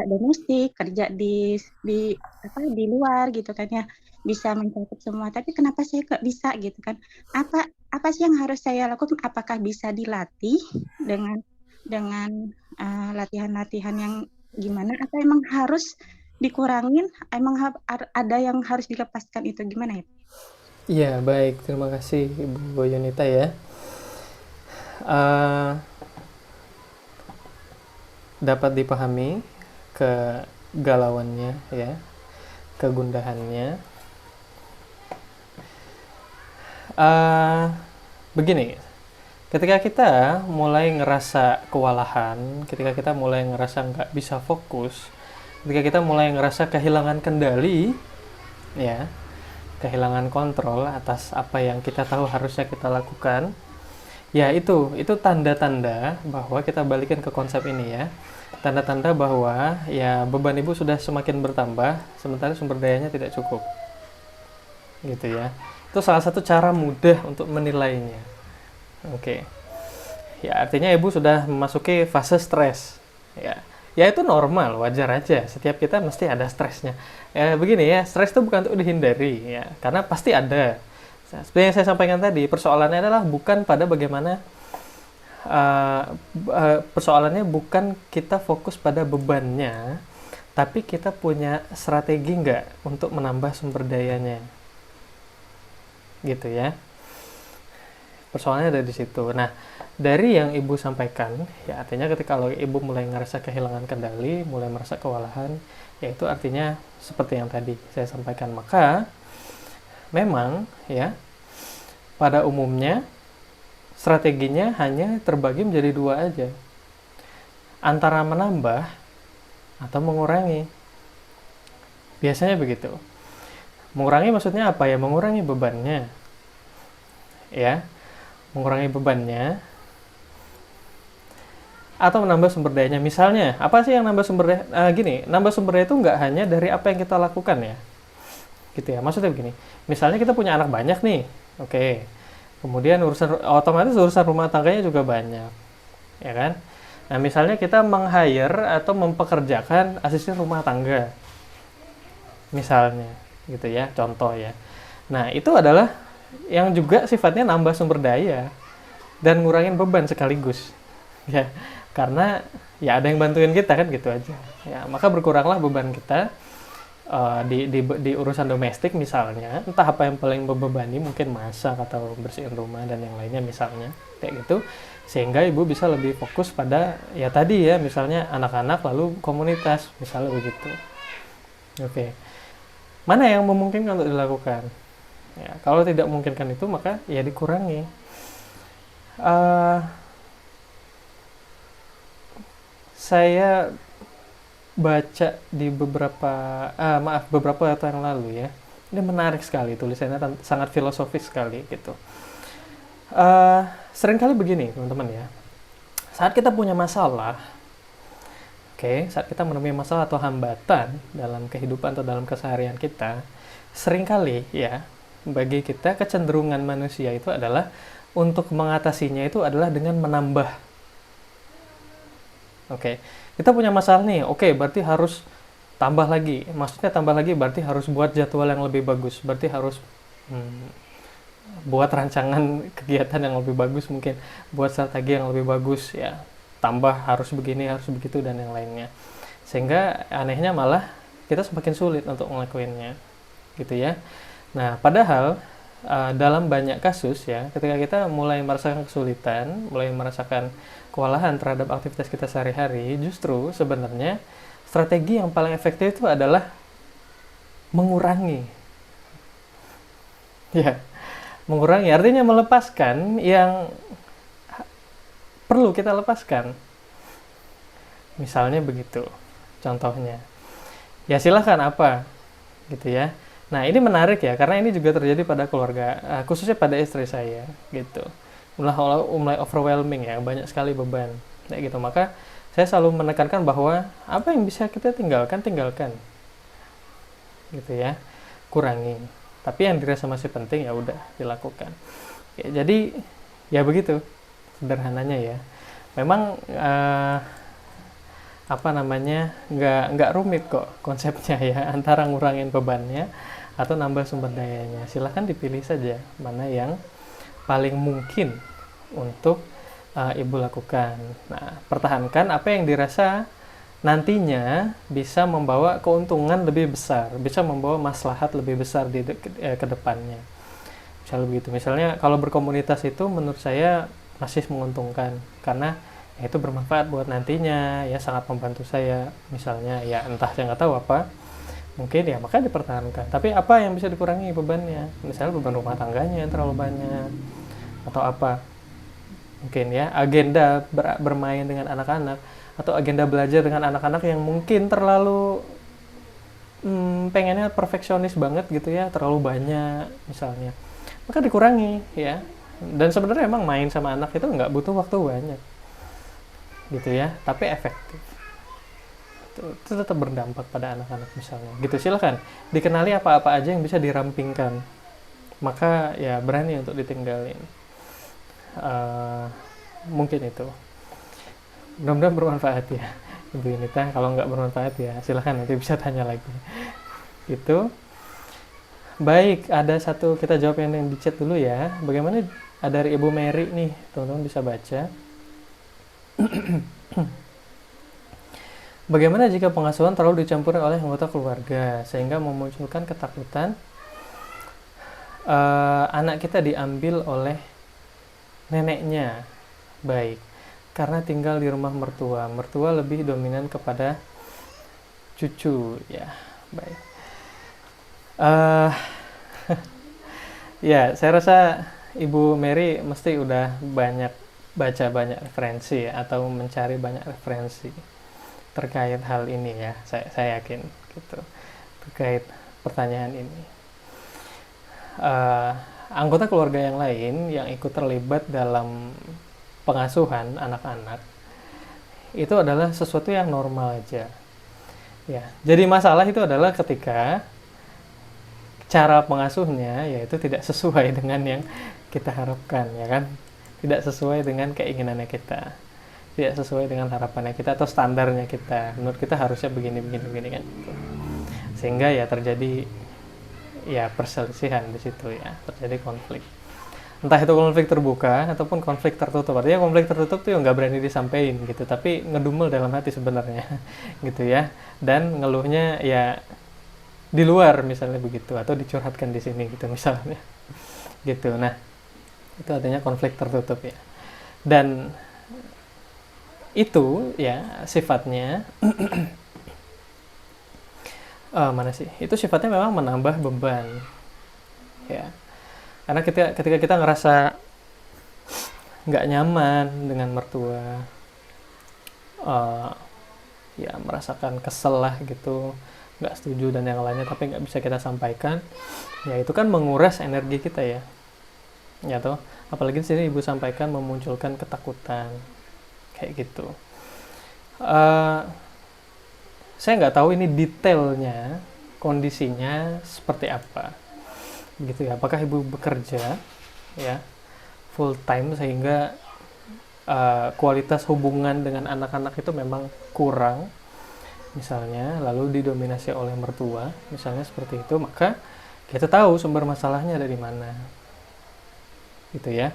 B: domestik, kerja di luar gitu kan ya, bisa mencakup semua. Tapi kenapa saya nggak bisa gitu kan? Apa sih yang harus saya lakukan? Apakah bisa dilatih dengan latihan-latihan yang gimana? Atau emang harus dikurangin? Emang ada yang harus dilepaskan itu gimana ya?
A: Iya, baik. Terima kasih Ibu Yunita ya. Eh, dapat dipahami kegalauannya ya, kegundahannya. Begini, ketika kita mulai ngerasa kewalahan, ketika kita mulai ngerasa nggak bisa fokus, ketika kita mulai ngerasa kehilangan kendali, ya, kehilangan kontrol atas apa yang kita tahu harusnya kita lakukan, ya itu tanda-tanda bahwa kita balikin ke konsep ini ya. Tanda-tanda bahwa ya beban ibu sudah semakin bertambah, sementara sumber dayanya tidak cukup. Gitu ya. Itu salah satu cara mudah untuk menilainya. Oke. Ya artinya ibu sudah memasuki fase stres. Ya. Ya itu normal, wajar aja. Setiap kita mesti ada stresnya. Ya begini ya, stres itu bukan untuk dihindari ya, karena pasti ada. Seperti yang saya sampaikan tadi, persoalannya adalah bukan pada bagaimana persoalannya bukan kita fokus pada bebannya, tapi kita punya strategi nggak untuk menambah sumber dayanya, gitu ya. Persoalannya ada di situ. Nah, dari yang ibu sampaikan, ya artinya ketika kalau ibu mulai ngerasa kehilangan kendali, mulai merasa kewalahan, ya itu artinya seperti yang tadi saya sampaikan. Maka memang ya pada umumnya strateginya hanya terbagi menjadi dua aja, antara menambah atau mengurangi. Biasanya begitu. Mengurangi maksudnya apa ya? Mengurangi bebannya, ya, mengurangi bebannya, atau menambah sumber dayanya. Misalnya, apa sih yang nambah sumber daya? Gini, nambah sumber daya itu nggak hanya dari apa yang kita lakukan ya, gitu ya. Maksudnya begini, misalnya kita punya anak banyak nih, oke. Kemudian otomatis urusan rumah tangganya juga banyak, ya kan? Nah, misalnya kita meng-hire atau mempekerjakan asisten rumah tangga, misalnya, gitu ya, contoh ya. Nah, itu adalah yang juga sifatnya nambah sumber daya dan ngurangin beban sekaligus, ya, karena ya ada yang bantuin kita kan, gitu aja. Ya, maka berkuranglah beban kita. Di urusan domestik misalnya, entah apa yang paling membebani, mungkin masak atau bersihin rumah dan yang lainnya misalnya, kayak gitu, sehingga ibu bisa lebih fokus pada ya tadi ya, misalnya anak-anak lalu komunitas, misalnya begitu. Oke. Mana yang memungkinkan untuk dilakukan? Ya, kalau tidak memungkinkan itu maka ya dikurangi. Saya baca di beberapa waktu yang lalu ya, ini menarik sekali, tulisannya sangat filosofis sekali gitu. Seringkali begini teman-teman ya, saat kita punya masalah, saat kita menemui masalah atau hambatan dalam kehidupan atau dalam keseharian kita, seringkali ya bagi kita kecenderungan manusia itu adalah untuk mengatasinya itu adalah dengan menambah. Kita punya masalah nih, berarti harus tambah lagi. Maksudnya tambah lagi berarti harus buat jadwal yang lebih bagus, berarti harus buat rancangan kegiatan yang lebih bagus, mungkin buat strategi yang lebih bagus ya, tambah harus begini, harus begitu, dan yang lainnya. Sehingga anehnya malah kita semakin sulit untuk ngelakuinnya, gitu ya. Nah, padahal dalam banyak kasus ya, ketika kita mulai merasakan kesulitan, mulai merasakan kewalahan terhadap aktivitas kita sehari-hari, justru sebenarnya strategi yang paling efektif itu adalah mengurangi. Ya, mengurangi artinya melepaskan yang perlu kita lepaskan. Misalnya begitu, contohnya. Ya silahkan apa, gitu ya. Nah, ini menarik ya, karena ini juga terjadi pada keluarga, khususnya pada istri saya, gitu. Mulai overwhelming ya, banyak sekali beban, kayak gitu. Maka saya selalu menekankan bahwa apa yang bisa kita tinggalkan, gitu ya, kurangi. Tapi yang dirasa masih penting ya udah dilakukan. Ya, jadi ya begitu sederhananya ya. Memang apa namanya, nggak rumit kok konsepnya ya, antara ngurangin bebannya atau nambah sumber dayanya. Silahkan dipilih saja mana yang paling mungkin untuk ibu lakukan. Nah, pertahankan apa yang dirasa nantinya bisa membawa keuntungan lebih besar, bisa membawa maslahat lebih besar ke depannya. Misalnya begitu. Misalnya kalau berkomunitas itu menurut saya masih menguntungkan karena itu bermanfaat buat nantinya, ya sangat membantu saya. Misalnya ya entah saya nggak tahu apa, mungkin ya maka dipertahankan. Tapi apa yang bisa dikurangi bebannya? Misalnya beban rumah tangganya yang terlalu banyak, atau apa? Mungkin ya agenda bermain dengan anak-anak, atau agenda belajar dengan anak-anak yang mungkin terlalu pengennya perfeksionis banget gitu ya, terlalu banyak misalnya. Maka dikurangi ya. Dan sebenarnya emang main sama anak itu nggak butuh waktu banyak, gitu ya, tapi efektif. Itu tetap berdampak pada anak-anak misalnya. Gitu, silakan dikenali apa-apa aja yang bisa dirampingkan. Maka ya berani untuk ditinggalin. Mungkin itu. Mudah-mudahan bermanfaat ya, Ibu Yunita. Kalau nggak bermanfaat ya silakan nanti bisa tanya lagi. Gitu. Baik, ada satu kita jawab yang di chat dulu ya. Bagaimana dari Ibu Mary nih, teman-teman bisa baca. Bagaimana jika pengasuhan terlalu dicampuri oleh anggota keluarga sehingga memunculkan ketakutan anak kita diambil oleh neneknya? Baik, karena tinggal di rumah mertua. Mertua lebih dominan kepada cucu, ya. Baik. Ya, saya rasa Ibu Mary mesti udah baca banyak referensi ya, atau mencari banyak referensi terkait hal ini ya. Saya yakin gitu terkait pertanyaan ini. Anggota keluarga yang lain yang ikut terlibat dalam pengasuhan anak-anak itu adalah sesuatu yang normal aja ya. Jadi masalah itu adalah ketika cara pengasuhnya yaitu tidak sesuai dengan yang kita harapkan, ya kan, tidak sesuai dengan keinginannya kita, tidak sesuai dengan harapannya kita atau standarnya kita. Menurut kita harusnya begini kan, sehingga ya terjadi ya perselisihan di situ ya, terjadi konflik. Entah itu konflik terbuka ataupun konflik tertutup. Artinya konflik tertutup tuh nggak berani disampaikan gitu, tapi ngedumel dalam hati sebenarnya gitu ya. Dan ngeluhnya ya di luar misalnya begitu, atau dicurhatkan di sini gitu misalnya gitu. Nah, itu artinya konflik tertutup ya. Dan itu ya sifatnya mana sih? Itu sifatnya memang menambah beban ya. Karena ketika kita ngerasa nggak nyaman dengan mertua, ya merasakan kesel lah gitu, nggak setuju dan yang lainnya, tapi nggak bisa kita sampaikan, ya itu kan menguras energi kita ya toh. Apalagi di sini Ibu sampaikan memunculkan ketakutan kayak gitu. Saya nggak tahu ini detailnya, kondisinya seperti apa gitu ya. Apakah Ibu bekerja ya full time sehingga kualitas hubungan dengan anak-anak itu memang kurang misalnya, lalu didominasi oleh mertua misalnya seperti itu, maka kita tahu sumber masalahnya dari mana gitu ya.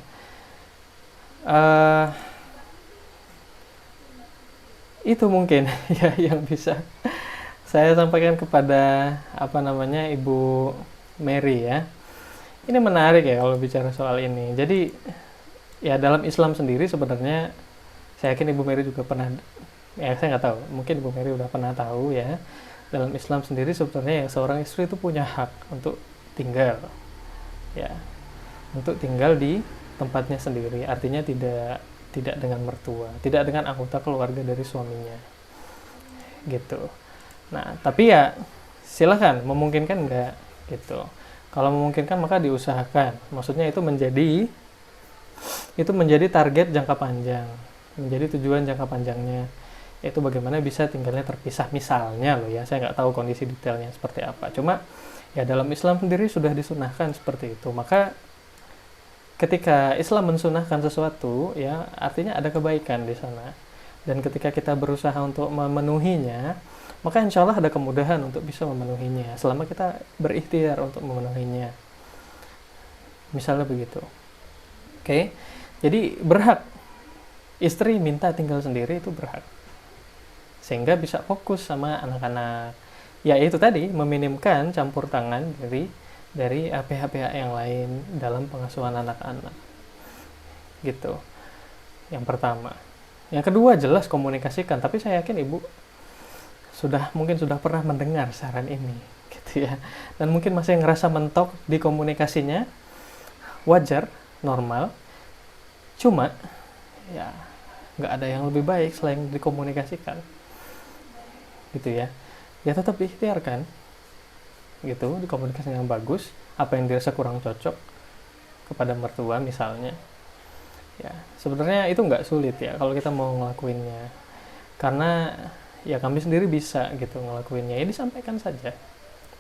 A: Itu mungkin ya yang bisa saya sampaikan kepada Ibu Mary ya. Ini menarik ya kalau bicara soal ini. Jadi ya dalam Islam sendiri sebenarnya saya yakin Ibu Mary juga pernah, ya saya nggak tahu, mungkin Ibu Mary udah pernah tahu ya. Dalam Islam sendiri sebenarnya ya seorang istri itu punya hak untuk tinggal ya, untuk tinggal di tempatnya sendiri. Artinya tidak dengan mertua, tidak dengan anggota keluarga dari suaminya gitu. Nah, tapi ya silahkan, memungkinkan nggak gitu. Kalau memungkinkan maka diusahakan. Maksudnya itu menjadi target jangka panjang, menjadi tujuan jangka panjangnya. Itu bagaimana bisa tinggalnya terpisah misalnya loh ya. Saya nggak tahu kondisi detailnya seperti apa. Cuma ya dalam Islam sendiri sudah disunahkan seperti itu. Maka ketika Islam mensunahkan sesuatu ya artinya ada kebaikan di sana. Dan ketika kita berusaha untuk memenuhinya, maka insya Allah ada kemudahan untuk bisa memenuhinya selama kita berikhtiar untuk memenuhinya. Misalnya begitu. Oke. Jadi berhak istri minta tinggal sendiri itu berhak. Sehingga bisa fokus sama anak-anak. Ya itu tadi meminimkan campur tangan dari pihak-pihak yang lain dalam pengasuhan anak-anak. Gitu. Yang pertama. Yang kedua jelas komunikasikan, tapi saya yakin ibu mungkin sudah pernah mendengar saran ini, gitu ya. Dan mungkin masih ngerasa mentok di komunikasinya, wajar, normal. Cuma ya nggak ada yang lebih baik selain dikomunikasikan, gitu ya. Ya tetap diikhtiarkan, gitu, dikomunikasikan yang bagus. Apa yang dirasa kurang cocok kepada mertua misalnya. Ya, sebenarnya itu nggak sulit ya kalau kita mau ngelakuinnya. Karena ya kami sendiri bisa gitu ngelakuinnya. Ya disampaikan saja.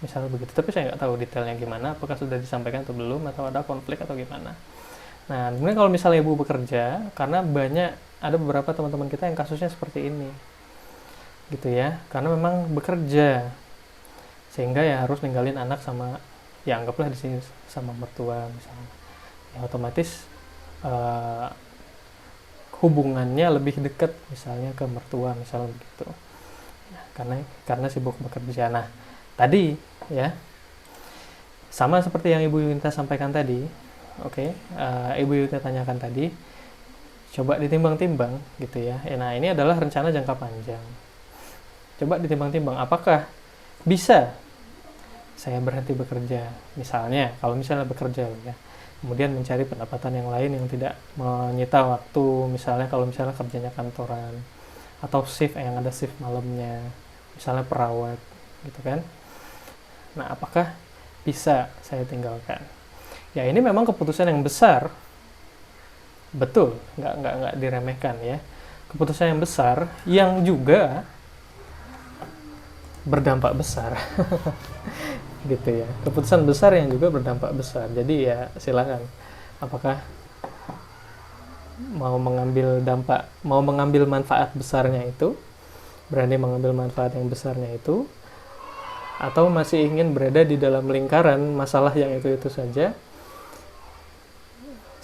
A: Misalnya begitu. Tapi saya nggak tahu detailnya gimana. Apakah sudah disampaikan atau belum, atau ada konflik atau gimana. Nah, kemudian kalau misalnya ibu bekerja, karena ada beberapa teman-teman kita yang kasusnya seperti ini. Gitu ya. Karena memang bekerja. Sehingga ya harus ninggalin anak sama, ya anggaplah di sini sama mertua misalnya. Ya otomatis hubungannya lebih dekat misalnya ke mertua misalnya begitu ya, karena sibuk bekerja. Nah tadi ya sama seperti yang Ibu Yunita sampaikan tadi, oke, Ibu Yunita tanyakan tadi, coba ditimbang-timbang gitu ya. Nah ini adalah rencana jangka panjang, coba ditimbang-timbang apakah bisa saya berhenti bekerja misalnya, kalau misalnya bekerja ya, kemudian mencari pendapatan yang lain yang tidak menyita waktu, misalnya kalau misalnya kerjanya kantoran atau shift yang ada shift malamnya, misalnya perawat gitu kan. Nah apakah bisa saya tinggalkan? Ya ini memang keputusan yang besar, betul, nggak diremehkan ya, keputusan yang besar yang juga berdampak besar. Gitu ya, keputusan besar yang juga berdampak besar. Jadi ya silakan, apakah mau mengambil manfaat besarnya itu, berani mengambil manfaat yang besarnya itu, atau masih ingin berada di dalam lingkaran masalah yang itu saja.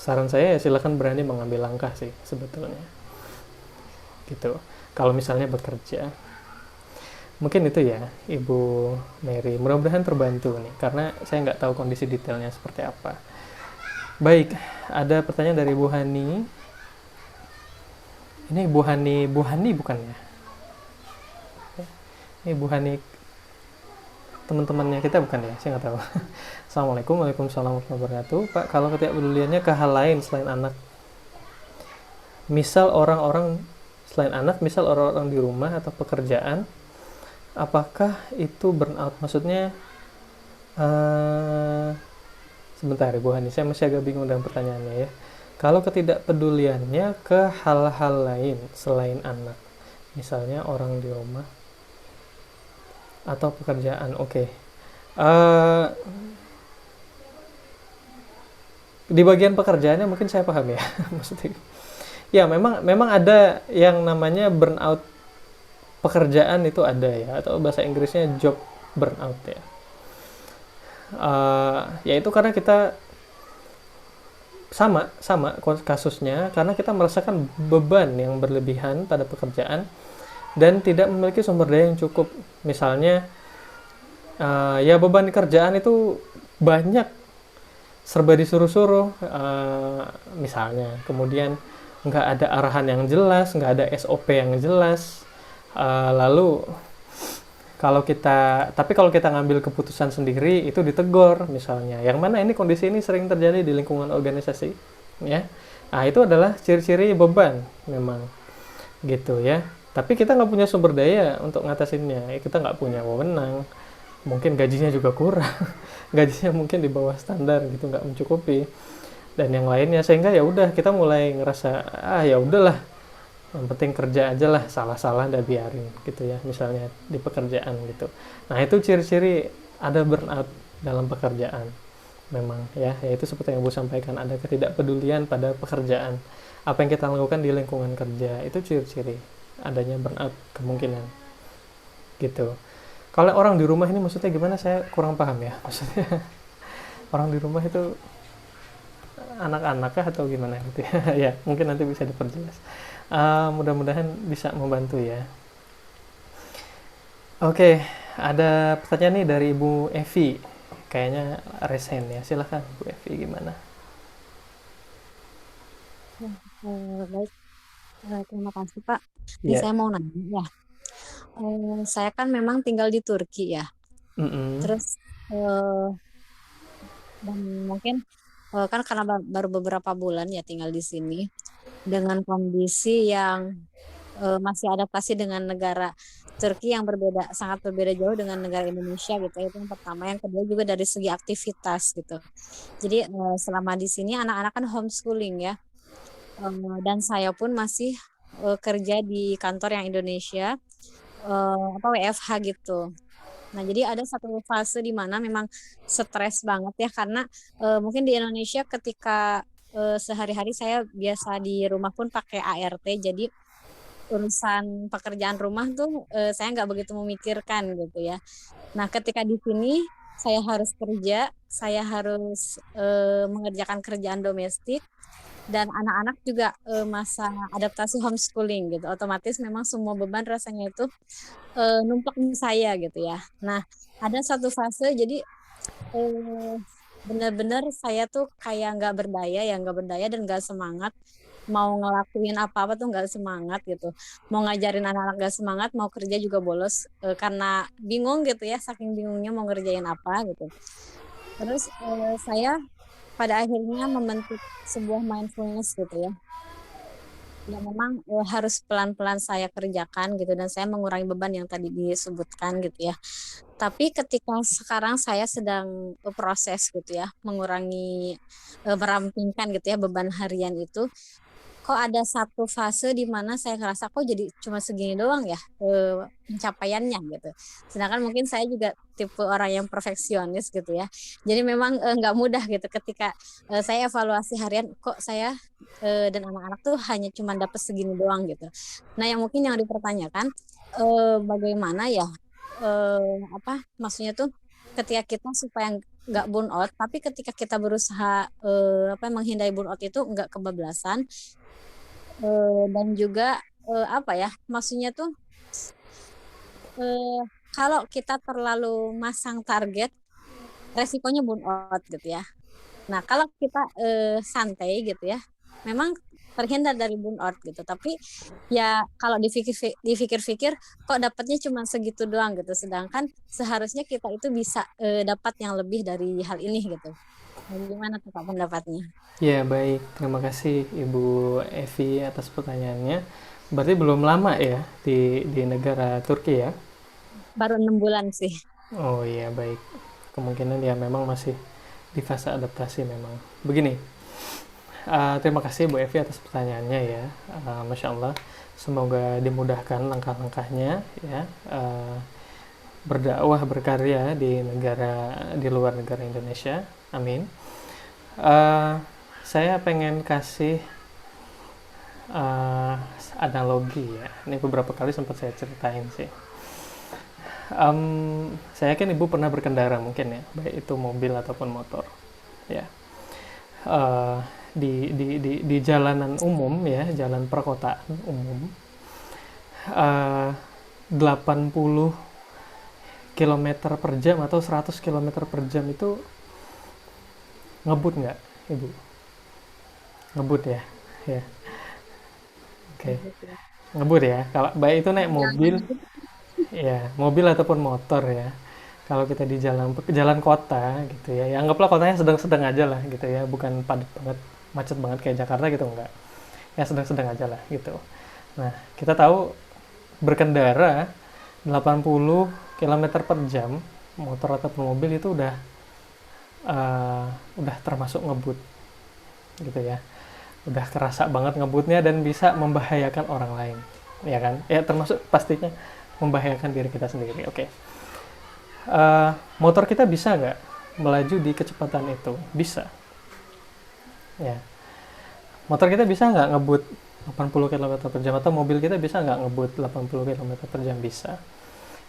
A: Saran saya ya silakan berani mengambil langkah sih sebetulnya, gitu. Kalau misalnya bekerja. Mungkin itu ya Ibu Mary, mudah-mudahan terbantu nih, karena saya nggak tahu kondisi detailnya seperti apa. Baik, ada pertanyaan dari Bu Hani. Ini Bu Hani bukan ya? Ini Bu Hani teman-temannya kita bukan ya? Saya nggak tahu. Assalamualaikum, waalaikumsalam warahmatullahi wabarakatuh. Pak, kalau ketidakpeduliannya ke hal lain selain anak, misal orang-orang di rumah atau pekerjaan, apakah itu burnout? Maksudnya sebentar Ibu Hani, saya masih agak bingung dengan pertanyaannya ya. Kalau ketidakpeduliannya ke hal-hal lain selain anak, misalnya orang di rumah atau pekerjaan, oke. Di bagian pekerjaannya mungkin saya paham ya. Maksudnya ya memang ada yang namanya burnout pekerjaan, itu ada ya, atau bahasa Inggrisnya job burnout ya. Yaitu karena kita sama kasusnya, karena kita merasakan beban yang berlebihan pada pekerjaan dan tidak memiliki sumber daya yang cukup. Misalnya ya beban kerjaan itu banyak, serba disuruh-suruh misalnya, kemudian nggak ada arahan yang jelas, nggak ada SOP yang jelas. Lalu kalau kita ngambil keputusan sendiri itu ditegur misalnya, yang mana ini kondisi ini sering terjadi di lingkungan organisasi ya. Nah itu adalah ciri-ciri beban memang gitu ya, tapi kita nggak punya sumber daya untuk ngatasinnya, kita nggak punya wewenang, mungkin gajinya juga kurang gajinya mungkin di bawah standar gitu, nggak mencukupi, dan yang lainnya, sehingga ya udah kita mulai ngerasa ya udahlah, yang penting kerja aja lah, salah-salah udah biarin gitu ya, misalnya di pekerjaan gitu. Nah itu ciri-ciri ada burnout dalam pekerjaan memang ya, yaitu seperti yang Ibu sampaikan, ada ketidakpedulian pada pekerjaan, apa yang kita lakukan di lingkungan kerja, itu ciri-ciri adanya burnout kemungkinan gitu. Kalau orang di rumah ini maksudnya gimana, saya kurang paham ya, maksudnya orang di rumah itu anak-anaknya atau gimana gitu ya. Ya mungkin nanti bisa diperjelas. Mudah-mudahan bisa membantu ya. Oke, ada pertanyaan nih dari Ibu Evi, kayaknya resen ya, silahkan Bu Evi, gimana?
C: Ya, baik, terima kasih Pak. Ini
A: Ya.
C: saya mau nanya ya. Saya kan memang tinggal di Turki ya.
A: Mm-mm.
C: Terus eh, dan mungkin kan karena baru beberapa bulan ya tinggal di sini dengan kondisi yang masih adaptasi dengan negara Turki yang berbeda, sangat berbeda jauh dengan negara Indonesia gitu. Itu yang pertama. Yang kedua juga dari segi aktivitas gitu. Jadi selama di sini anak-anak kan homeschooling ya. Dan saya pun masih kerja di kantor yang Indonesia, apa WFH gitu. Nah, jadi ada satu fase di mana memang stres banget ya karena mungkin di Indonesia ketika sehari-hari saya biasa di rumah pun pakai ART, jadi urusan pekerjaan rumah tuh saya nggak begitu memikirkan gitu ya. Nah, ketika di sini saya harus kerja, saya harus mengerjakan kerjaan domestik, dan anak-anak juga masa adaptasi homeschooling gitu. Otomatis memang semua beban rasanya itu numpuk di saya gitu ya. Nah, ada satu fase jadi eh, benar-benar saya tuh kayak nggak berdaya dan nggak semangat mau ngelakuin apa-apa tuh nggak semangat gitu. Mau ngajarin anak-anak nggak semangat, mau kerja juga bolos karena bingung gitu ya, saking bingungnya mau ngerjain apa gitu. Terus saya pada akhirnya membentuk sebuah mindfulness gitu ya. Ya memang harus pelan-pelan saya kerjakan gitu dan saya mengurangi beban yang tadi disebutkan gitu ya. Tapi ketika sekarang saya sedang proses gitu ya, mengurangi merampingkan gitu ya beban harian itu, kok ada satu fase di mana saya ngerasa kok jadi cuma segini doang ya pencapaiannya gitu. Sedangkan mungkin saya juga tipe orang yang perfeksionis gitu ya. Jadi memang nggak mudah gitu ketika saya evaluasi harian kok saya dan anak-anak tuh hanya cuma dapat segini doang gitu. Nah, yang mungkin yang dipertanyakan bagaimana ya apa maksudnya tuh ketika kita supaya nggak burn out, tapi ketika kita berusaha apa menghindari burn out itu nggak kebablasan. Dan juga apa ya maksudnya tuh kalau kita terlalu masang target resikonya burn out gitu ya. Nah kalau kita santai gitu ya memang terhindar dari burn out gitu, tapi ya kalau dipikir-pikir kok dapatnya cuma segitu doang gitu, sedangkan seharusnya kita itu bisa dapat yang lebih dari hal ini gitu. Bagaimana tuh Pak pendapatnya?
A: Ya baik, terima kasih Ibu Evi atas pertanyaannya. Berarti belum lama ya di negara Turki ya?
C: Baru 6 bulan sih.
A: Oh iya baik, kemungkinan ya memang masih di fase adaptasi memang. Begini, terima kasih Bu Evi atas pertanyaannya ya. Masya Allah, semoga dimudahkan langkah-langkahnya ya. Berdakwah berkarya di luar negara Indonesia. Amin. Eh, saya pengen kasih eh, analogi ya. Ini beberapa kali sempat saya ceritain sih. Saya yakin ibu pernah berkendara mungkin ya, baik itu mobil ataupun motor. Ya, Eh, di jalanan umum ya, jalan perkotaan umum, 80 kilometer per jam atau 100 kilometer per jam itu ngebut nggak, ibu? Ngebut ya, ya, oke, ngebut ya. Kalau baik itu naik mobil, ya mobil ataupun motor ya. Kalau kita di jalan kota gitu ya, ya anggaplah kotanya sedang-sedang aja lah gitu ya, bukan padat banget, macet banget kayak Jakarta gitu enggak. Ya sedang-sedang aja lah gitu. Nah, kita tahu berkendara 80 kilometer per jam motor ataupun mobil itu udah udah termasuk ngebut gitu ya, udah kerasa banget ngebutnya dan bisa membahayakan orang lain, ya kan, ya termasuk pastinya membahayakan diri kita sendiri. Oke. Motor kita bisa nggak melaju di kecepatan itu? Bisa ya. Motor kita bisa nggak ngebut 80 km per jam, atau mobil kita bisa nggak ngebut 80 km per jam? Bisa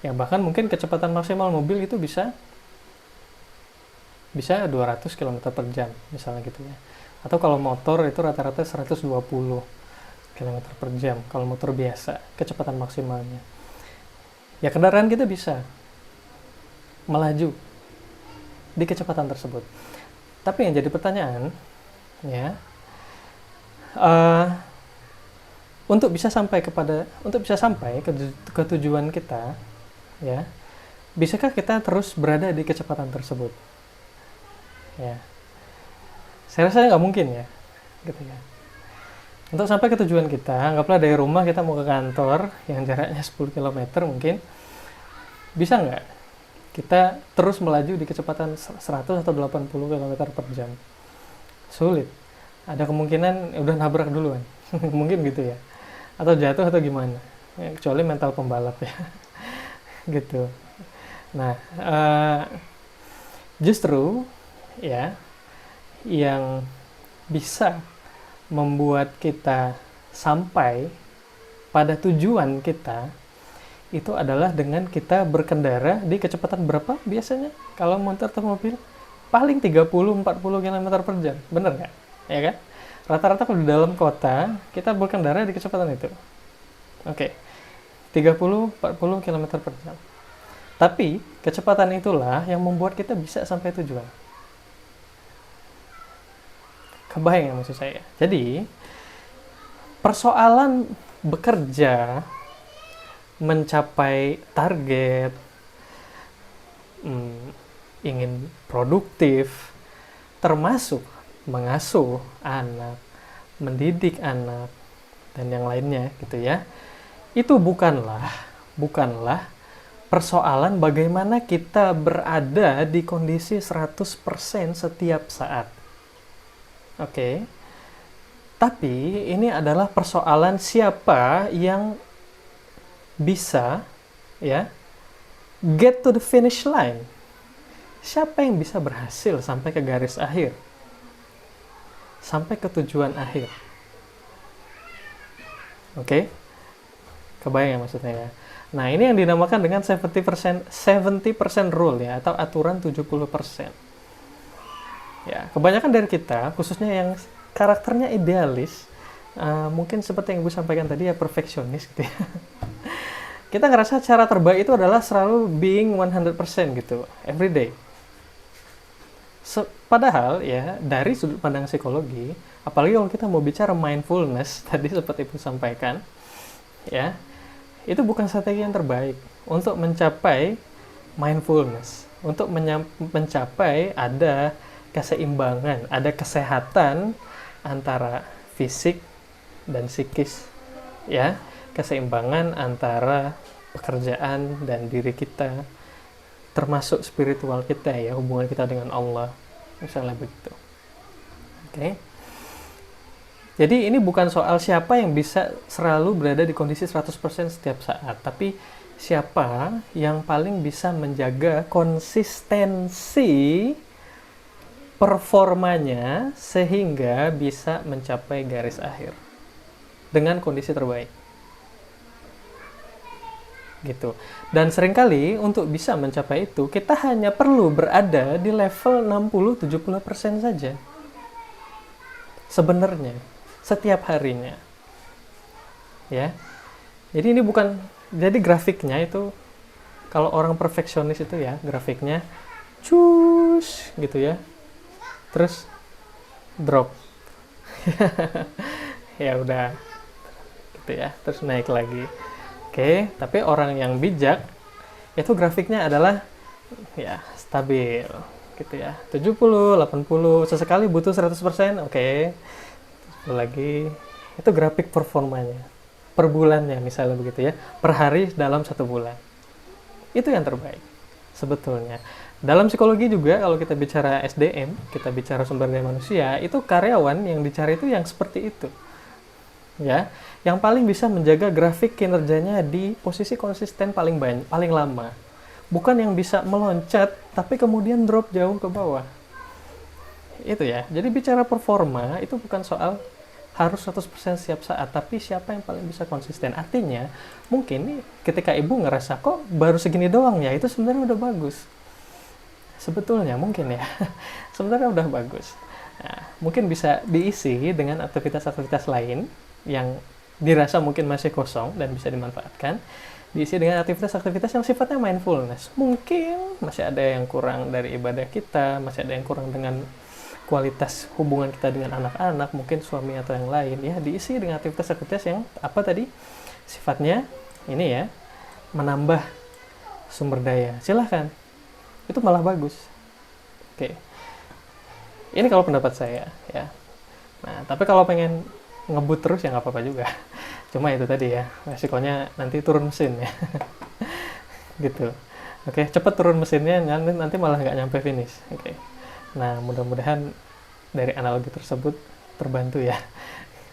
A: ya. Bahkan mungkin kecepatan maksimal mobil itu bisa 200 km per jam misalnya gitu ya. Atau kalau motor itu rata-rata 120 km per jam kalau motor biasa kecepatan maksimalnya. Ya kendaraan kita bisa melaju di kecepatan tersebut. Tapi yang jadi pertanyaan ya, untuk bisa sampai ke tujuan kita ya, bisakah kita terus berada di kecepatan tersebut? Ya, saya rasa nggak mungkin ya, gitu ya. Untuk sampai ke tujuan kita, anggaplah dari rumah kita mau ke kantor yang jaraknya 10 km mungkin, bisa nggak kita terus melaju di kecepatan 100 atau 80 km per jam? Sulit. Ada kemungkinan udah nabrak duluan, mungkin gitu ya, atau jatuh atau gimana, ya, kecuali mental pembalap ya. Gitu. Nah, justru ya, yang bisa membuat kita sampai pada tujuan kita itu adalah dengan kita berkendara di kecepatan berapa biasanya kalau motor atau mobil? Paling 30-40 km per jam, bener nggak? Ya kan? Rata-rata kalau di dalam kota kita berkendara di kecepatan itu. Oke, 30-40 km per jam. Tapi kecepatan itulah yang membuat kita bisa sampai tujuan. Kebayang ya maksud saya? Jadi, persoalan bekerja, mencapai target, ingin produktif, termasuk mengasuh anak, mendidik anak, dan yang lainnya gitu ya. Itu bukanlah persoalan bagaimana kita berada di kondisi 100% setiap saat. Oke. Tapi ini adalah persoalan siapa yang bisa ya get to the finish line. Siapa yang bisa berhasil sampai ke garis akhir? Sampai ke tujuan akhir. Oke? Kebayang ya maksudnya ya. Nah, ini yang dinamakan dengan 70% rule ya, atau aturan 70%. Ya, kebanyakan dari kita, khususnya yang karakternya idealis, mungkin seperti yang Ibu sampaikan tadi ya, perfeksionis gitu ya. Kita ngerasa cara terbaik itu adalah selalu being 100% gitu, every day. Padahal ya, dari sudut pandang psikologi, apalagi kalau kita mau bicara mindfulness, tadi seperti Ibu sampaikan, ya, itu bukan strategi yang terbaik untuk mencapai mindfulness, untuk mencapai ada keseimbangan, ada kesehatan antara fisik dan psikis, ya, keseimbangan antara pekerjaan dan diri kita, termasuk spiritual kita ya, hubungan kita dengan Allah, misalnya begitu. Oke. Jadi ini bukan soal siapa yang bisa selalu berada di kondisi 100% setiap saat, tapi siapa yang paling bisa menjaga konsistensi performanya sehingga bisa mencapai garis akhir dengan kondisi terbaik. Gitu. Dan seringkali untuk bisa mencapai itu, kita hanya perlu berada di level 60-70% saja. Sebenarnya, setiap harinya. Ya. Jadi ini bukan, jadi grafiknya itu, kalau orang perfeksionis itu ya, grafiknya cus gitu ya. Terus drop. Ya udah. Gitu ya, terus naik lagi. Oke, tapi orang yang bijak itu grafiknya adalah ya stabil gitu ya. 70, 80, sesekali butuh 100%, oke. Lagi itu grafik performanya per bulannya misalnya begitu ya. Per hari dalam 1 bulan. Itu yang terbaik sebetulnya. Dalam psikologi juga kalau kita bicara SDM, kita bicara sumber daya manusia, itu karyawan yang dicari itu yang seperti itu. Ya, yang paling bisa menjaga grafik kinerjanya di posisi konsisten paling lama. Bukan yang bisa meloncat tapi kemudian drop jauh ke bawah. Itu ya. Jadi bicara performa itu bukan soal harus 100% setiap saat, tapi siapa yang paling bisa konsisten. Artinya, mungkin ketika ibu ngerasa kok baru segini doang ya, itu sebenarnya udah bagus. Sebetulnya mungkin ya, sebenarnya udah bagus. Nah, mungkin bisa diisi dengan aktivitas-aktivitas lain yang dirasa mungkin masih kosong dan bisa dimanfaatkan. Diisi dengan aktivitas-aktivitas yang sifatnya mindfulness. Mungkin masih ada yang kurang dari ibadah kita, masih ada yang kurang dengan kualitas hubungan kita dengan anak-anak, mungkin suami atau yang lain. Ya, diisi dengan aktivitas-aktivitas yang apa tadi? Sifatnya ini ya, menambah sumber daya. Silahkan. Itu malah bagus. Oke. Ini kalau pendapat saya ya. Nah, tapi kalau pengen ngebut terus ya nggak apa-apa juga. Cuma itu tadi ya, resikonya nanti turun mesin ya. Gitu. Oke, cepat turun mesinnya, nanti malah nggak nyampe finish. Oke. Nah, mudah-mudahan dari analogi tersebut terbantu ya.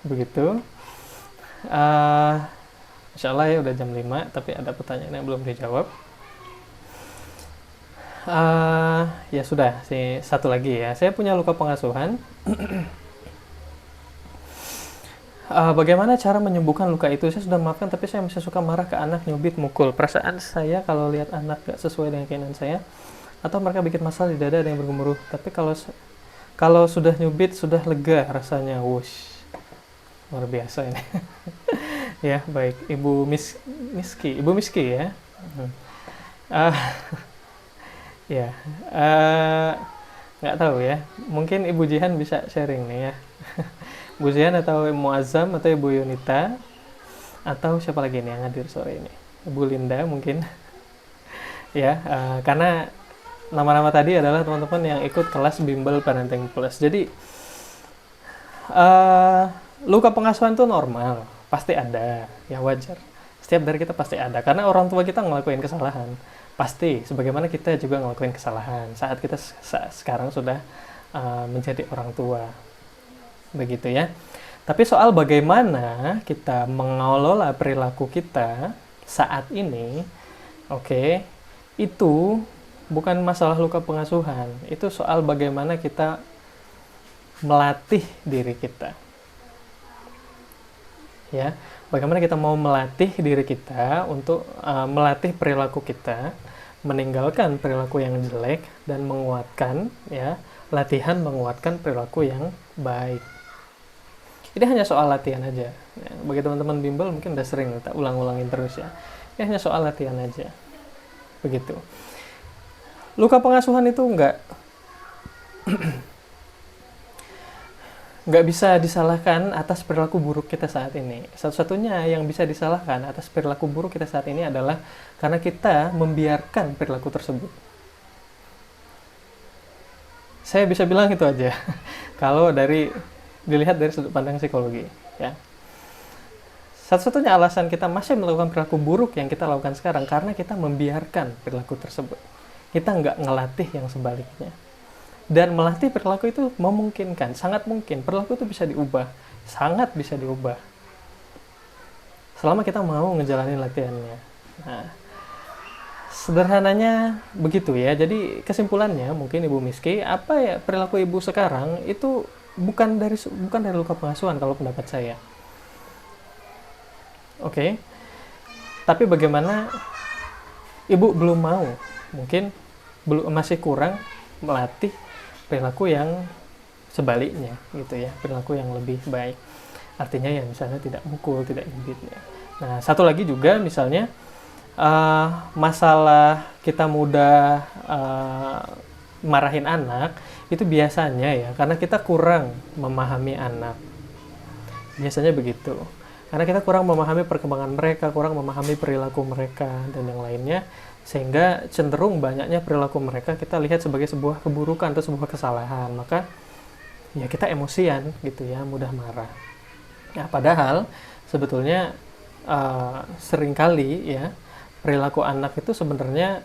A: Begitu. Insya Allah ya udah jam 5, tapi ada pertanyaan yang belum dijawab. Ya sudah, satu lagi ya. Saya punya luka pengasuhan. Bagaimana cara menyembuhkan luka itu? Saya sudah maafkan, tapi saya masih suka marah ke anak, nyubit, mukul. Perasaan saya kalau lihat anak gak sesuai dengan keinginan saya, atau mereka bikin masalah di dada ada yang bergemuruh. Tapi kalau sudah nyubit, sudah lega rasanya. Wush, luar biasa ini. Ya, baik. Ibu Miski ya. Ya, nggak tahu ya. Mungkin Ibu Jihan bisa sharing nih ya. Bu Jihan atau Ibu Azam atau Ibu Yunita atau siapa lagi nih yang hadir sore ini? Ibu Linda mungkin. Ya, karena nama-nama tadi adalah teman-teman yang ikut kelas Bimbel Parenting Plus. Jadi luka pengasuhan itu normal, pasti ada, ya wajar. Setiap dari kita pasti ada, karena orang tua kita ngelakuin kesalahan. Pasti, sebagaimana kita juga ngelakuin kesalahan saat kita sekarang sudah menjadi orang tua. Begitu ya. Tapi soal bagaimana kita mengelola perilaku kita saat ini, oke, itu bukan masalah luka pengasuhan. Itu soal bagaimana kita melatih diri kita. Ya, bagaimana kita mau melatih diri kita untuk melatih perilaku kita, meninggalkan perilaku yang jelek dan menguatkan ya, latihan menguatkan perilaku yang baik. Ini hanya soal latihan aja. Ya, bagi teman-teman bimbel mungkin udah sering kita ulang-ulangin terus ya. Ini hanya soal latihan aja. Begitu. Luka pengasuhan itu nggak bisa disalahkan atas perilaku buruk kita saat ini. Satu-satunya yang bisa disalahkan atas perilaku buruk kita saat ini adalah karena kita membiarkan perilaku tersebut. Saya bisa bilang itu aja. Kalau dilihat dari sudut pandang psikologi, ya. Satu-satunya alasan kita masih melakukan perilaku buruk yang kita lakukan sekarang karena kita membiarkan perilaku tersebut. Kita nggak ngelatih yang sebaliknya. Dan melatih perilaku itu memungkinkan, sangat mungkin. Perilaku itu bisa diubah, sangat bisa diubah. Selama kita mau ngejalanin latihannya. Nah, sederhananya begitu ya. Jadi kesimpulannya mungkin Ibu Miski, apa ya perilaku Ibu sekarang itu bukan dari luka pengasuhan kalau pendapat saya. Oke. Tapi bagaimana Ibu belum mau, mungkin masih kurang melatih perilaku yang sebaliknya gitu ya, perilaku yang lebih baik. Artinya ya misalnya tidak mukul, tidak nyubit ya. Nah, satu lagi juga misalnya masalah kita mudah marahin anak itu biasanya ya karena kita kurang memahami anak. Biasanya begitu. Karena kita kurang memahami perkembangan mereka, kurang memahami perilaku mereka dan yang lainnya, sehingga cenderung banyaknya perilaku mereka kita lihat sebagai sebuah keburukan atau sebuah kesalahan. Maka ya kita emosian gitu ya, mudah marah. Nah, padahal sebetulnya seringkali ya perilaku anak itu sebenarnya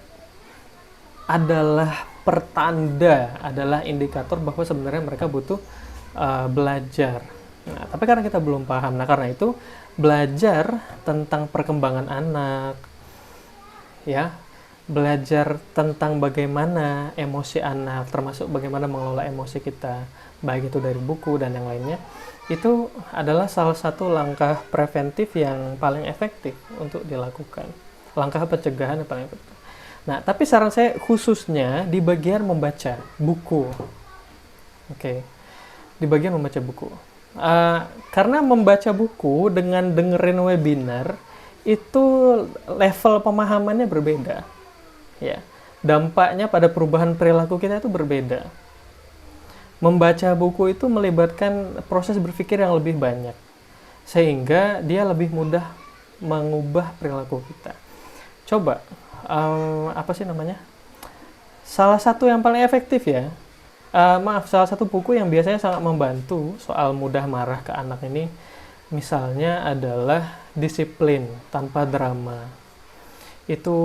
A: adalah pertanda, adalah indikator bahwa sebenarnya mereka butuh belajar. Nah, tapi karena kita belum paham, nah karena itu belajar tentang perkembangan anak, ya, belajar tentang bagaimana emosi anak, termasuk bagaimana mengelola emosi kita, baik itu dari buku dan yang lainnya, itu adalah salah satu langkah preventif yang paling efektif untuk dilakukan. Langkah pencegahan yang paling efektif. Nah, tapi saran saya khususnya di bagian membaca buku. Oke. Di bagian membaca buku. Karena membaca buku dengan dengerin webinar, itu level pemahamannya berbeda. Ya. Dampaknya pada perubahan perilaku kita itu berbeda. Membaca buku itu melibatkan proses berpikir yang lebih banyak, sehingga dia lebih mudah mengubah perilaku kita. Coba, salah satu yang paling efektif ya, salah satu buku yang biasanya sangat membantu soal mudah marah ke anak ini, misalnya adalah Disiplin Tanpa Drama. Itu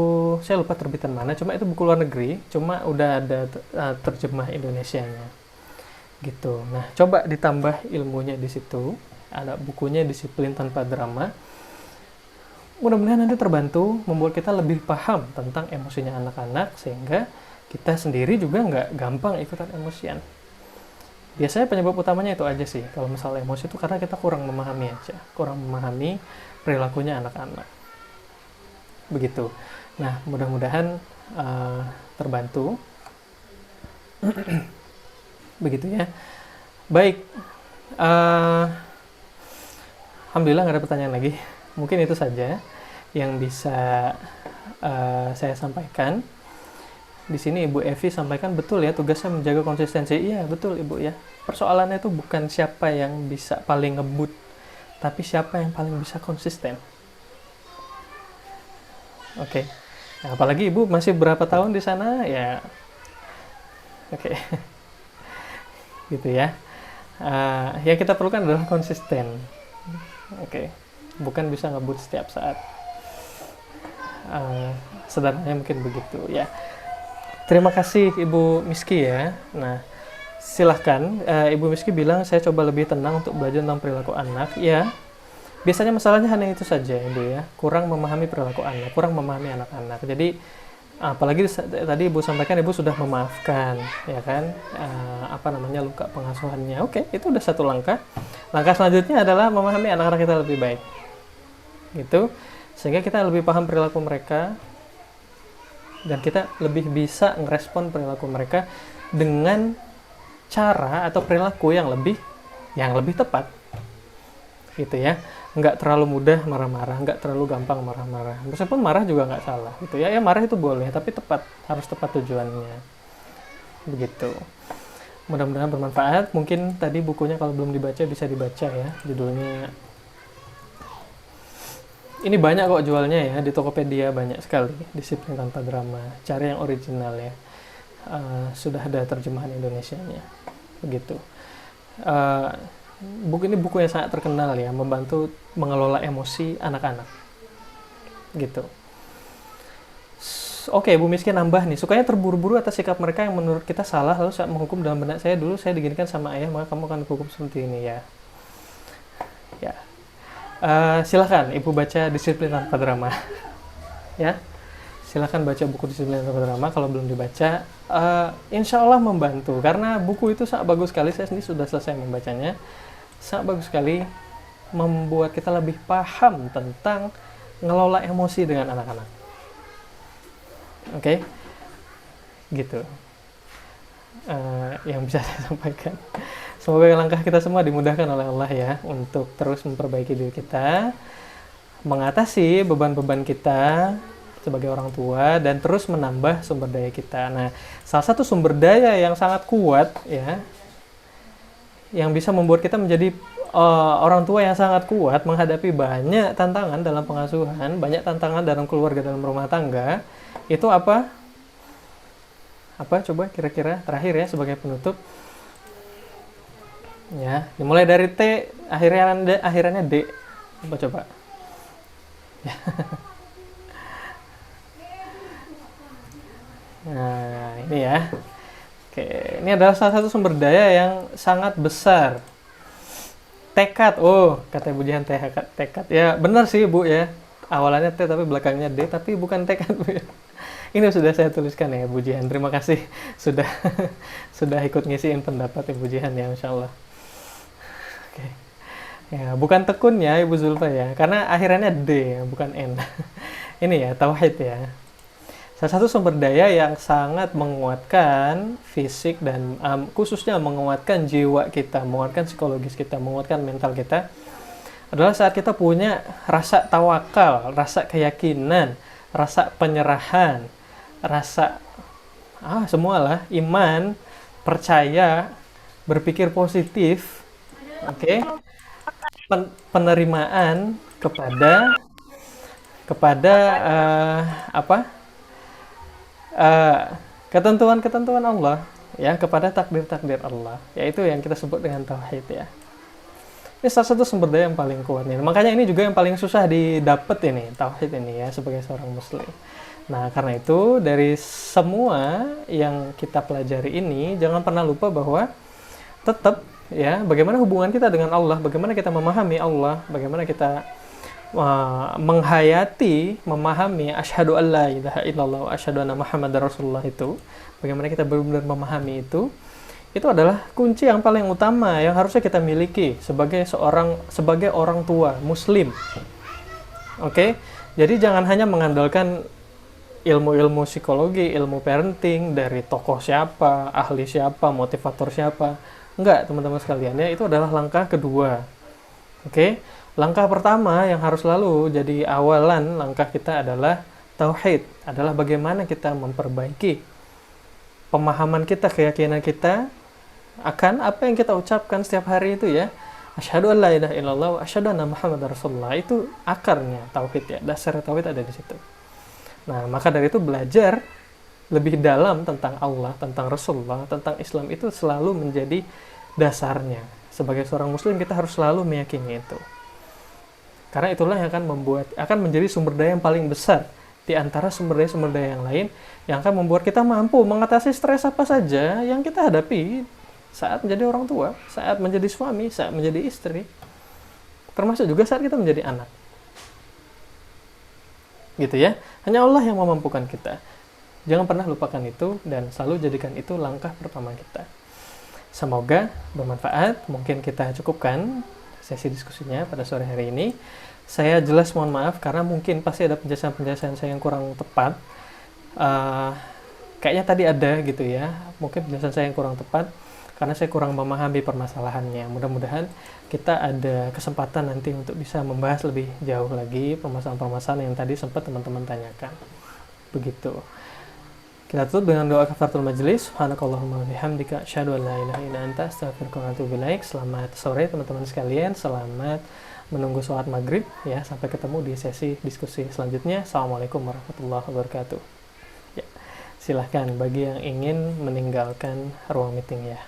A: saya lupa terbitan mana, cuma itu buku luar negeri, cuma udah ada terjemah Indonesianya. Gitu. Nah, coba ditambah ilmunya di situ. Ada bukunya Disiplin Tanpa Drama. Mudah-mudahan nanti terbantu membuat kita lebih paham tentang emosinya anak-anak, sehingga kita sendiri juga nggak gampang ikutan emosian. Biasanya penyebab utamanya itu aja sih. Kalau masalah emosi itu karena kita kurang memahami aja, kurang memahami perilakunya anak-anak. Begitu. Nah, mudah-mudahan terbantu. Begitu ya. Baik. Alhamdulillah nggak ada pertanyaan lagi. Mungkin itu saja yang bisa saya sampaikan. Di sini Ibu Evi sampaikan betul ya, tugasnya menjaga konsistensi. Iya, betul Ibu ya. Persoalannya itu bukan siapa yang bisa paling ngebut, tapi siapa yang paling bisa konsisten. Oke. Nah, apalagi Ibu masih berapa tahun di sana ya. Oke. Gitu ya. Yang kita perlukan adalah konsisten. Oke. Bukan bisa ngebut setiap saat. Sederhananya mungkin begitu ya. Terima kasih Ibu Miski ya. Nah, silahkan. Ibu Miski bilang saya coba lebih tenang untuk belajar tentang perilaku anak. Ya, biasanya masalahnya hanya itu saja Ibu ya. Kurang memahami perilaku anak, kurang memahami anak-anak. Jadi apalagi tadi Ibu sampaikan Ibu sudah memaafkan, ya kan? Luka pengasuhannya. Oke, itu udah satu langkah. Langkah selanjutnya adalah memahami anak-anak kita lebih baik. Gitu. Sehingga kita lebih paham perilaku mereka, dan kita lebih bisa ngerespon perilaku mereka dengan cara atau perilaku yang lebih tepat, gitu ya. Nggak terlalu mudah marah-marah, nggak terlalu gampang marah-marah. Meskipun marah juga nggak salah, gitu ya. Ya marah itu boleh, tapi harus tepat tujuannya, begitu. Mudah-mudahan bermanfaat. Mungkin tadi bukunya kalau belum dibaca bisa dibaca ya. Judulnya ini banyak kok jualnya ya, di Tokopedia banyak sekali. Disiplin Tanpa Drama, cari yang original ya. Sudah ada terjemahan Indonesianya, begitu. Buku ini buku yang sangat terkenal ya, membantu mengelola emosi anak-anak, gitu. Oke, Bu Miski nambah nih, sukanya terburu-buru atas sikap mereka yang menurut kita salah, lalu saat menghukum dalam benak saya dulu saya diginikan sama ayah, maka kamu akan dihukum seperti ini ya. Ya. Silahkan Ibu baca Disiplin Tanpa Drama. Ya, silahkan baca buku Disiplin Tanpa Drama kalau belum dibaca. Insya Allah membantu, karena buku itu sangat bagus sekali. Saya sendiri sudah selesai membacanya. Sangat bagus sekali, membuat kita lebih paham tentang ngelola emosi dengan anak-anak. Oke, gitu. Yang bisa saya sampaikan. Semoga langkah kita semua dimudahkan oleh Allah ya, untuk terus memperbaiki diri kita, mengatasi beban-beban kita sebagai orang tua, dan terus menambah sumber daya kita. Nah, salah satu sumber daya yang sangat kuat ya, yang bisa membuat kita menjadi orang tua yang sangat kuat menghadapi banyak tantangan dalam pengasuhan, banyak tantangan dalam keluarga, dalam rumah tangga, itu apa? Apa coba kira-kira terakhir ya sebagai penutup? Ya, dimulai dari T, akhirannya D. Apa coba? Ya. Nah, ini ya. Oke, ini adalah salah satu sumber daya yang sangat besar. Tekad. Oh, kata Ibu Jihan tekad. Tekad. Ya, benar sih, Bu ya. Awalannya T tapi belakangnya D, tapi bukan tekad, Bu ya. Ini sudah saya tuliskan ya, Bu Jihan. Terima kasih sudah sudah ikut ngisiin pendapat Ibu Jihan ya, Insya Allah. Oke. Ya, bukan tekunnya Ibu Zulfa ya, karena akhirannya D, bukan N. Ini ya, tauhid ya. Salah satu sumber daya yang sangat menguatkan fisik dan khususnya menguatkan jiwa kita, menguatkan psikologis kita, menguatkan mental kita adalah saat kita punya rasa tawakal, rasa keyakinan, rasa penyerahan, rasa semualah, iman, percaya, berpikir positif, oke, penerimaan kepada ketentuan-ketentuan Allah ya, kepada takdir-takdir Allah, yaitu yang kita sebut dengan tauhid ya. Ini salah satu sumber daya yang paling kuat nih. Makanya ini juga yang paling susah didapat ini, tauhid ini ya, sebagai seorang muslim. Nah, karena itu dari semua yang kita pelajari ini, jangan pernah lupa bahwa tetap ya, bagaimana hubungan kita dengan Allah, bagaimana kita memahami Allah, bagaimana kita menghayati, memahami asyhadu alla ilaha illallah wa asyhadu anna muhammadar rasulullah itu, bagaimana kita benar-benar memahami itu adalah kunci yang paling utama yang harusnya kita miliki sebagai orang tua muslim. Oke? Jadi jangan hanya mengandalkan ilmu-ilmu psikologi, ilmu parenting dari tokoh siapa, ahli siapa, motivator siapa. Enggak, teman-teman sekalian ya, itu adalah langkah kedua. Oke? Langkah pertama yang harus selalu jadi awalan langkah kita adalah tauhid, adalah bagaimana kita memperbaiki pemahaman kita, keyakinan kita akan apa yang kita ucapkan setiap hari itu ya. Asyhadu an la ilaha illallah wa asyhadu anna muhammadar rasulullah, itu akarnya tauhid ya, dasar tauhid ada di situ. Nah, maka dari itu belajar lebih dalam tentang Allah, tentang Rasulullah, tentang Islam itu selalu menjadi dasarnya. Sebagai seorang muslim kita harus selalu meyakini itu. Karena itulah yang akan menjadi sumber daya yang paling besar di antara sumber daya yang lain yang akan membuat kita mampu mengatasi stres apa saja yang kita hadapi saat menjadi orang tua, saat menjadi suami, saat menjadi istri, termasuk juga saat kita menjadi anak. Gitu ya. Hanya Allah yang memampukan kita. Jangan pernah lupakan itu dan selalu jadikan itu langkah pertama kita. Semoga bermanfaat. Mungkin kita cukupkan sesi diskusinya pada sore hari ini. Saya jelas mohon maaf karena mungkin pasti ada penjelasan-penjelasan saya yang kurang tepat. Kayaknya tadi ada gitu ya, mungkin penjelasan saya yang kurang tepat karena saya kurang memahami permasalahannya. Mudah-mudahan kita ada kesempatan nanti untuk bisa membahas lebih jauh lagi permasalahan-permasalahan yang tadi sempat teman-teman tanyakan. Begitu. Kita tutup dengan doa kafaratul majelis. Subhanakallahumma wa bihamdika asyhadu an la ilaha illa anta astaghfiruka wa atubu ilaik. Selamat sore teman-teman sekalian. Selamat menunggu sholat maghrib ya. Sampai ketemu di sesi diskusi selanjutnya. Assalamualaikum warahmatullahi wabarakatuh. Ya, silahkan bagi yang ingin meninggalkan ruang meeting ya.